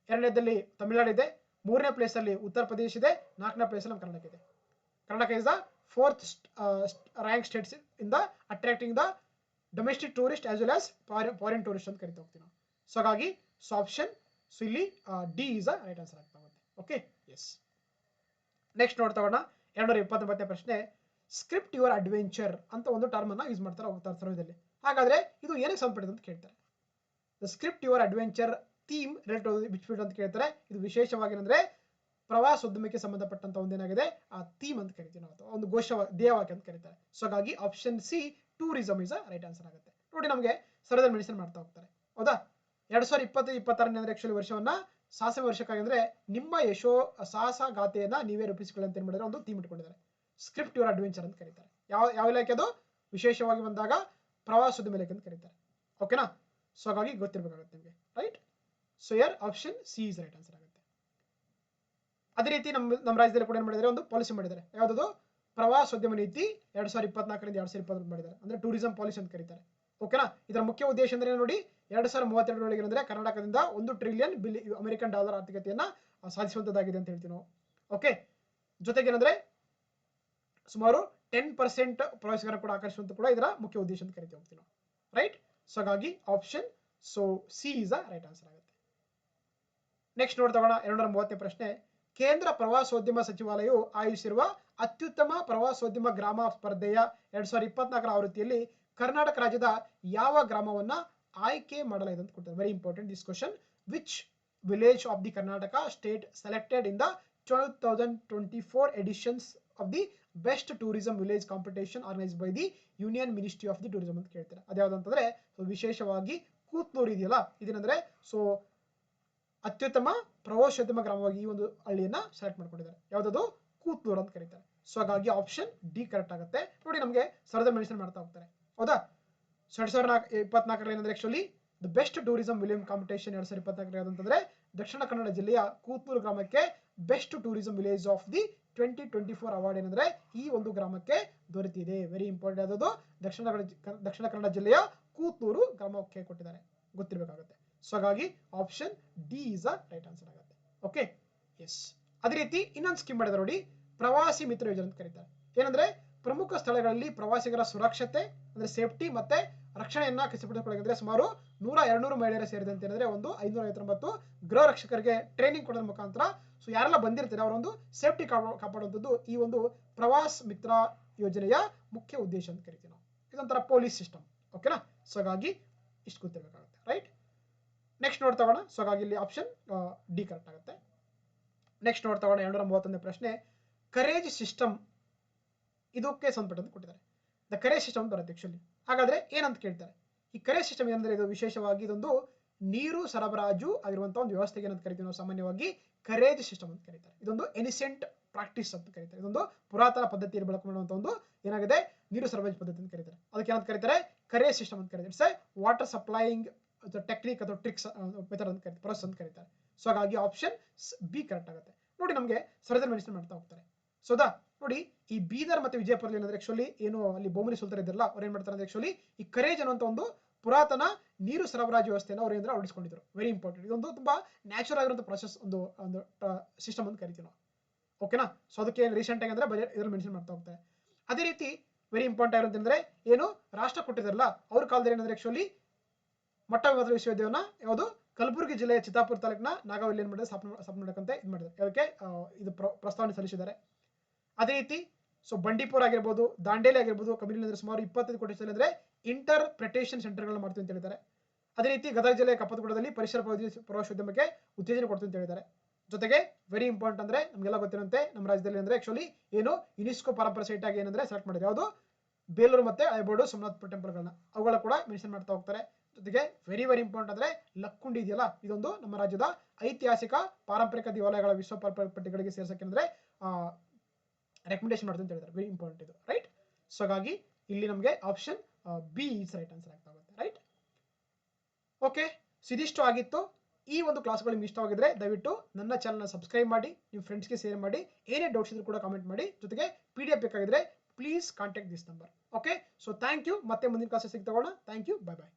2ನೇದಲ್ಲಿ ತಮಿಳುನಾಡು ಇದೆ, 3ನೇ ಪ್ಲೇಸ್ ಅಲ್ಲಿ ಉತ್ತರ ಪ್ರದೇಶ ಇದೆ, 4ನೇ ಪ್ಲೇಸ್ ಅಲ್ಲಿ ನಮ್ಮ ಕರ್ನಾಟಕ ಇದೆ. Karnataka is the 4th rank States in the attracting the domestic tourist as well as foreign tourist ಅಂತ ಕರಿತಾ ಹೋಗ್ತೀವಿ ನಾವು. ಸೊ ಹಾಗಾಗಿ ಸೊ ಆಪ್ಷನ್ ಸೊ ಇಲ್ಲಿ D is a right answer ಆಗ್ತಾ ಹೋಗುತ್ತೆ. Okay, yes. ನೆಕ್ಸ್ಟ್ ನೋಡ್ತಾ ಹೋಗೋಣ 229 ಪ್ರಶ್ನೆ. ಸ್ಕ್ರಿಪ್ಟ್ ಯುವರ್ ಅಡ್ವೆಂಚರ್ ಅಂತ ಒಂದು ಟರ್ಮ್ ಅನ್ನ ಯೂಸ್ ಮಾಡ್ತಾರೆ ಹೋಗ್ತಾರೆ ಸರ್ವದಲ್ಲಿ. ಹಾಗಾದ್ರೆ ಇದು ಏನಕ್ಕೆ ಸಂಬಂಧಪಟ್ಟಿದೆ ಅಂತ ಕೇಳ್ತಾರೆ. The script your adventure theme related which field ಅಂತ ಕೇಳ್ತಾರೆ. ಇದು ವಿಶೇಷವಾಗಿ ಏನಂದ್ರೆ ಪ್ರವಾಸೋದ್ಯಮಕ್ಕೆ ಸಂಬಂಧಪಟ್ಟಂತ ಒಂದೇನಾಗಿದೆ ಆ ಥೀಮ್ ಅಂತ ಕರಿತೀವಿ ನಾವು, ಅಥವಾ ಒಂದು ಧ್ಯೇಯವಾಕ್ಯ ಅಂತ ಕರೀತಾರೆ. ಸೊ ಹಾಗಾಗಿ option C tourism is a right answer ಆಗುತ್ತೆ. ನೋಡಿ ನಮಗೆ ಸರಳದಲ್ಲಿ ಮೆನ್ಷನ್ ಮಾಡ್ತಾ ಹೋಗ್ತಾರೆ. ಹೌದಾ, 2025-26 ಅಂದ್ರೆ ಆಕ್ಚುಲಿ ವರ್ಷವನ್ನ ಸಾಹಸ ವರ್ಷಕ್ಕಾಗಿ ಅಂದ್ರೆ ನಿಮ್ಮ ಸಾಹಸ ಗಾಥೆಯನ್ನ ನೀವೇ ರೂಪಿಸಿಕೊಳ್ಳಿ ಅಂತ ಏನ್ ಮಾಡಿದ್ರೆ ಒಂದು ಥೀಮ್ ಇಟ್ಕೊಂಡಿದ್ದಾರೆ. ಸ್ಕ್ರಿಪ್ಟ್ ಯುವರ್ ಅಡ್ವೆಂಚರ್ ಅಂತ ಕರೀತಾರೆ. ಯಾವ ಇಲಾಖೆ ಅದು, ವಿಶೇಷವಾಗಿ ಬಂದಾಗ ಪ್ರವಾಸೋದ್ಯಮ ಇಲಾಖೆ ಅಂತ ಕರೀತಾರೆ. ಓಕೆನಾ, ಸೊ ಹಾಗಾಗಿ ಗೊತ್ತಿರಬೇಕಾಗುತ್ತೆ ನಿಮಗೆ, right. So your option C is right answer ಆಗುತ್ತೆ. ಅದೇ ರೀತಿ ನಮ್ಮ ರಾಜ್ಯದಲ್ಲಿ ಕೂಡ ಏನ್ ಮಾಡಿದ್ದಾರೆ, ಒಂದು ಪಾಲಿಸಿ ಮಾಡಿದ್ದಾರೆ. ಯಾವ್ದು, ಪ್ರವಾಸೋದ್ಯಮ ನೀತಿ 2024ರಿಂದ 2020 ಮಾಡಿದ್ದಾರೆ. ಅಂದ್ರೆ ಟೂರಿಸಂ ಪಾಲಿಸಿ ಅಂತ ಕರೀತಾರೆ. ಓಕೆನಾ, ಇದರ ಮುಖ್ಯ ಉದ್ದೇಶ ಅಂದ್ರೆ ನೋಡಿ 2032 ಒಳಗೆ ಅಂದ್ರೆ ಕರ್ನಾಟಕದಿಂದ $1 ಟ್ರಿಲಿಯನ್ ಅಮೆರಿಕನ್ ಡಾಲರ್ ಆರ್ಥಿಕತೆಯನ್ನ ಸಾಧಿಸುವಂತದ್ದಾಗಿದೆ ಅಂತ ಹೇಳ್ತೀವಿ ನಾವು. ಓಕೆ, ಜೊತೆಗೆ ಏನಂದ್ರೆ ಸುಮಾರು 10% ಪ್ರವಾಸಿಗರ ಕೂಡ ಆಕರ್ಷಿಸುವಂತ ಕೂಡ ಇದರ ಮುಖ್ಯ ಉದ್ದೇಶ ಅಂತ ಕರಿತೀವಿ ಹೋಗ್ತೀವಿ ನಾವು, ರೈಟ್. ಸೊ ಹಾಗಾಗಿ option so C is a right answer ಆಗುತ್ತೆ. ನೆಕ್ಸ್ಟ್ ನೋಡ್ತಾ ಹೋಗೋಣ 230 ಪ್ರಶ್ನೆ. ಕೇಂದ್ರ ಪ್ರವಾಸೋದ್ಯಮ ಸಚಿವಾಲಯವು ಆಯೋಜಿಸಿರುವ ಅತ್ಯುತ್ತಮ ಪ್ರವಾಸೋದ್ಯಮ ಗ್ರಾಮ ಸ್ಪರ್ಧೆಯ 2024 ಆವೃತ್ತಿಯಲ್ಲಿ ಕರ್ನಾಟಕ ರಾಜ್ಯದ ಯಾವ ಗ್ರಾಮವನ್ನ ಆಯ್ಕೆ ಮಾಡಲಾಗಿದೆ ಅಂತ ಕೊಡ್ತಾರೆ. Very important this question. Which village of the Karnataka state selected in the 2024 editions of the best tourism village competition organised by the union ministry of the tourism ಅಂತ ಕೇಳ್ತಾರೆ. ಅದ್ಯಾವ್ದಂತಂದ್ರೆ ವಿಶೇಷವಾಗಿ ಕೂತ್ನೂರು ಇದೆಯಲ್ಲ, ಇದೇನಂದ್ರೆ ಸೊ ಅತ್ಯುತ್ತಮ ಪ್ರವಾಸೋದ್ಯಮ ಗ್ರಾಮವಾಗಿ ಈ ಒಂದು ಹಳ್ಳಿಯನ್ನ ಸೆಲೆಕ್ಟ್ ಮಾಡ್ಕೊಂಡಿದ್ದಾರೆ. ಯಾವ್ದದು, ಕೂತ್ಲೂರು ಅಂತ ಕರೀತಾರೆ. ಸೊ ಹಾಗಾಗಿ ಆಪ್ಷನ್ ಡಿ ಕರೆಕ್ಟ್ ಆಗುತ್ತೆ. ನೋಡಿ ನಮಗೆ ಸರದಲ್ಲಿ ಮೆನ್ಷನ್ ಮಾಡ್ತಾ ಹೋಗ್ತಾರೆ. ಹೌದಾ? 2024 ಏನಂದ್ರೆ actually the best tourism William competition 2024 ಯಾವ್ದಂತಂದ್ರೆ Dakshina Kannada ಜಿಲ್ಲೆಯ ಕೂತ್ಲೂರು ಗ್ರಾಮಕ್ಕೆ best tourism village of the 2024 award ಏನಂದ್ರೆ ಈ ಒಂದು ಗ್ರಾಮಕ್ಕೆ ದೊರೆತಿದೆ. ವೆರಿ ಇಂಪಾರ್ಟೆಂಟ್ ಆದದ್ದು ದಕ್ಷಿಣ ಕನ್ನಡ ಜಿಲ್ಲೆಯ ಕೂತ್ಲೂರು ಗ್ರಾಮಕ್ಕೆ ಕೊಟ್ಟಿದ್ದಾರೆ, ಗೊತ್ತಿರಬೇಕಾಗುತ್ತೆ. ಸೊ ಹಾಗಾಗಿ option D is a right answer ಆಗುತ್ತೆ. Okay, yes. ಅದೇ ರೀತಿ ಇನ್ನೊಂದು ಸ್ಕೀಮ್ ಮಾಡಿದ್ದಾರೆ ನೋಡಿ, ಪ್ರವಾಸಿ ಮಿತ್ರ ಯೋಜನೆ ಅಂತ ಕರೀತಾರೆ. ಏನಂದ್ರೆ ಪ್ರಮುಖ ಸ್ಥಳಗಳಲ್ಲಿ ಪ್ರವಾಸಿಗರ ಸುರಕ್ಷತೆ ಅಂದ್ರೆ ಸೇಫ್ಟಿ ಮತ್ತೆ ರಕ್ಷಣೆಯನ್ನ ಖಚಿತಪಡಿಸಿಕೊಳ್ಳಬೇಕಂದ್ರೆ ಸುಮಾರು 100-200 ಮಹಿಳೆಯರು ಸೇರಿದಂತೆ ಏನಂದ್ರೆ ಒಂದು 559 ಗೃಹ ರಕ್ಷಕರಿಗೆ ಟ್ರೈನಿಂಗ್ ಕೊಡೋದ್ರ ಮುಖಾಂತರ ಸೊ ಯಾರೆಲ್ಲ ಬಂದಿರ್ತಾರೆ ಅವರ ಒಂದು ಸೇಫ್ಟಿ ಕಾಪಾಡುವಂಥದ್ದು ಈ ಒಂದು ಪ್ರವಾಸ ಮಿತ್ರ ಯೋಜನೆಯ ಮುಖ್ಯ ಉದ್ದೇಶ ಅಂತ ಕರಿತೀವಿ ನಾವು. ಇದೊಂಥರ ಪೊಲೀಸ್ ಸಿಸ್ಟಮ್. ಓಕೆನಾ? ಸೊ ಹಾಗಾಗಿ ಇಷ್ಟು ಗೊತ್ತಿರಬೇಕಾಗುತ್ತೆ. ರೈಟ್, ನೆಕ್ಸ್ಟ್ ನೋಡ್ತಾ ಹೋಗೋಣ. ಸೊ ಹಾಗಾಗಿ ಇಲ್ಲಿ ಆಪ್ಷನ್ ಡಿ ಕರೆಕ್ಟ್ ಆಗುತ್ತೆ. ನೆಕ್ಸ್ಟ್ ನೋಡ್ತಾ ಹೋಗೋಣ. 231ನೇ ಪ್ರಶ್ನೆ, ಕರೇಜ್ ಸಿಸ್ಟಮ್ ಇದಕ್ಕೆ ಸಂಬಂಧಪಟ್ಟಂತೆ ಕೊಟ್ಟಿದ್ದಾರೆ. ದ ಕರೇಜ್ ಸಿಸ್ಟಮ್ ಬರುತ್ತೆ ಆಕ್ಚುಲಿ. ಹಾಗಾದ್ರೆ ಏನಂತ ಕೇಳ್ತಾರೆ. ಈ ಕರೇಜ್ ಸಿಸ್ಟಮ್ ಏನಂದ್ರೆ ಇದು ವಿಶೇಷವಾಗಿ ಇದೊಂದು ನೀರು ಸರಬರಾಜು ಆಗಿರುವಂತಹ ಒಂದು ವ್ಯವಸ್ಥೆಗೆ ಏನಂತ ಕರಿತೀವಿ ನಾವು ಸಾಮಾನ್ಯವಾಗಿ ಕರೇಜ್ ಸಿಸ್ಟಮ್ ಅಂತ ಕರೀತಾರೆ. ಇದೊಂದು ಎನಿಸೆಂಟ್ ಪ್ರಾಕ್ಟೀಸ್ ಅಂತ ಕರೀತಾರೆ. ಇದೊಂದು ಪುರಾತನ ಪದ್ಧತಿಯಲ್ಲಿ ಬಳಕೆ ಮಾಡುವಂತಹ ಒಂದು ಏನಾಗಿದೆ ನೀರು ಸರಬರಾಜು ಪದ್ಧತಿ ಅಂತ ಕರೀತಾರೆ. ಅದಕ್ಕೆ ಏನಂತ ಕರೀತಾರೆ, ಕರೇಜ್ ಸಿಸ್ಟಮ್ ಅಂತ ಕರೀತಾರೆ. ಇಟ್ಸ್ ವಾಟರ್ ಸಪ್ಲೈಯಿಂಗ್ ಟೆಕ್ನಿಕ್ ಅಥವಾ ಟ್ರಿಕ್ಸ್ ಮೆಥಡ್ ಅಂತ ಕರೀತಾರೆ, ಪ್ರೊಸೆಸ್ ಅಂತ ಕರೀತಾರೆ. ಸೊ ಹಾಗಾಗಿ ಆಪ್ಷನ್ ಬಿ ಕರೆಕ್ಟ್ ಆಗುತ್ತೆ. ನೋಡಿ ನಮಗೆ ಸರದಲ್ಲಿ ಮೆನ್ಷನ್ ಮಾಡ್ತಾ ಹೋಗ್ತಾರೆ. ಸೋದಾ ನೋಡಿ ಈ ಬೀದರ್ ಮತ್ತೆ ವಿಜಯಪುರದಲ್ಲಿ ಏನಂದ್ರೆ ಆಕ್ಚುಲಿ ಏನು ಅಲ್ಲಿ ಬೋಮನಿ ಸುಲ್ತಾನ್ ಇದ್ರಲ್ಲ ಅವ್ರು ಏನ್ ಮಾಡ್ತಾರೆ ಅಂದ್ರೆ ಆಕ್ಚುಲಿ ಈ ಕರೇಜ್ ಅನ್ನುವಂತ ಒಂದು ಪುರಾತನ ನೀರು ಸರಬರಾಜು ವ್ಯವಸ್ಥೆಯನ್ನು ಅವ್ರು ಏನಾದ್ರು ಅಳವಡಿಸಿಕೊಂಡಿದ್ರು. Very important. ಇದೊಂದು ತುಂಬಾ ನ್ಯಾಚುರಲ್ ಆಗಿರುವಂತ ಪ್ರೊಸೆಸ್, ಒಂದು ಸಿಸ್ಟಮ್ ಅಂತ ಕರಿತೀವಿ ನಾವು. ಓಕೆನಾ? ಸೊ ಅದಕ್ಕೆ ರೀಸೆಂಟ್ ಆಗಿ ಅಂದ್ರೆ ಬಜೆಟ್ ಇದ್ರಲ್ಲಿ ಮೆನ್ಷನ್ ಮಾಡ್ತಾ ಹೋಗ್ತಾರೆ. ಅದೇ ರೀತಿ ವೆರಿ ಇಂಪಾರ್ಟೆಂಟ್ ಆಗಿರೋದಂದ್ರೆ ಏನು ರಾಷ್ಟ್ರ ಕೊಟ್ಟಿದಾರಲ್ಲ ಅವ್ರ ಕಾಲದಲ್ಲಿ ಏನಂದ್ರೆ ಆಕ್ಚುಲಿ ಮೊಟ್ಟ ಮೊದಲ ವಿಶ್ವವಿದ್ಯಾಲಯನ ಯಾವುದು ಕಲಬುರಗಿ ಜಿಲ್ಲೆಯ ಚಿತ್ತಾಪುರ ತಾಲೂಕಿನ ನಾಗಾವಲ್ಲಿ ಏನ್ ಮಾಡಿದ್ರೆ ಸ್ಥಾಪನೆ ಮಾಡಕ್ಕಂತ ಇದು ಮಾಡಿದ್ದಾರೆ. ಅದಕ್ಕೆ ಇದು ಪ್ರಸ್ತಾವನೆ ಸಲ್ಲಿಸಿದ್ದಾರೆ. ಅದೇ ರೀತಿ ಸೊ ಬಂಡೀಪುರ ಆಗಿರ್ಬೋದು, ದಾಂಡೇಲಿ ಆಗಿರ್ಬೋದು, ಕಬಿನಿ ಸುಮಾರು 25 ಕೋಟಿ ಅಂದ್ರೆ ಇಂಟರ್ಪ್ರಿಟೇಷನ್ ಸೆಂಟರ್ಗಳನ್ನ ಮಾಡ್ತೀವಿ ಅಂತ ಹೇಳಿದ್ದಾರೆ. ಅದೇ ರೀತಿ ಗದಗ ಜಿಲ್ಲೆಯ ಕಪ್ಪತಗುಡದಲ್ಲಿ ಪರಿಸರ ಪ್ರವಾಸೋದ್ಯಮಕ್ಕೆ ಉತ್ತೇಜನ ಕೊಡ್ತೀವಿ ಅಂತ ಹೇಳಿದ್ದಾರೆ. ಜೊತೆಗೆ ವೆರಿ ಇಂಪಾರ್ಟೆಂಟ್ ಅಂದ್ರೆ ನಮಗೆಲ್ಲ ಗೊತ್ತಿರುವಂತೆ ನಮ್ಮ ರಾಜ್ಯದಲ್ಲಿ ಅಂದ್ರೆ ಆಕ್ಚುಲಿ ಏನು ಯುನೆಸ್ಕೋ ಪರಂಪರೆ ಸೈಟ್ ಆಗಿ ಏನಂದ್ರೆ ಸೆಲೆಕ್ಟ್ ಮಾಡಿದ್ರೆ ಯಾವುದು ಬೇಲೂರು ಮತ್ತೆ ಐಬೋರ್ಡು ಸೋಮನಾಥ್ ಟೆಂಪಲ್ಗಳನ್ನ ಅವುಗಳ ಕೂಡ ಮೆನ್ಷನ್ ಮಾಡ್ತಾ ಹೋಗ್ತಾರೆ. ಜೊತೆಗೆ ವೆರಿ ಇಂಪಾರ್ಟೆಂಟ್ ಅಂದ್ರೆ ಲಕ್ಕುಂಡಿ ಇದೆಯಲ್ಲ ಇದೊಂದು ನಮ್ಮ ರಾಜ್ಯದ ಐತಿಹಾಸಿಕ ಪಾರಂಪರಿಕ ದೇವಾಲಯಗಳ ವಿಶ್ವ ಪಟ್ಟಿಗಳಿಗೆ ಸೇರ್ಸಕ್ಕೆ ಅಂದ್ರೆ ರೆಕಮೆಂಡೇಶನ್ ಮಾಡ್ತೀನಿ ಅಂತ ಹೇಳಿದ್ದಾರೆ. ವೆರಿ ಇಂಪಾರ್ಟೆಂಟ್ ಇದು. ರೈಟ್, ಸೊ ಹಾಗಾಗಿ ಇಲ್ಲಿ ನಮಗೆ option B is right answer ಆಗ್ತಾ ಹೋಗುತ್ತೆ. Right, okay. ಇದಿಷ್ಟು ಆಗಿತ್ತು. ಈ ಒಂದು ಕ್ಲಾಸ್ಗಳು ನಿಮ್ಗೆ ಇಷ್ಟವಾಗಿದ್ರೆ ದಯವಿಟ್ಟು ನನ್ನ ಚಾನಲ್ನ ಸಬ್ಸ್ಕ್ರೈಬ್ ಮಾಡಿ, ನಿಮ್ಮ ಫ್ರೆಂಡ್ಸ್ಗೆ ಶೇರ್ ಮಾಡಿ, ಏನೇ ಡೌಟ್ಸ್ ಇದ್ರೂ ಕೂಡ ಕಾಮೆಂಟ್ ಮಾಡಿ. ಜೊತೆಗೆ PDF ಬೇಕಾಗಿದ್ರೆ please contact this number. Okay, so thank you. ಮತ್ತೆ ಮುಂದಿನ ಕ್ಲಾಸಸ್ ಸಿಗ್ತಗೋಣ. Thank you, bye by.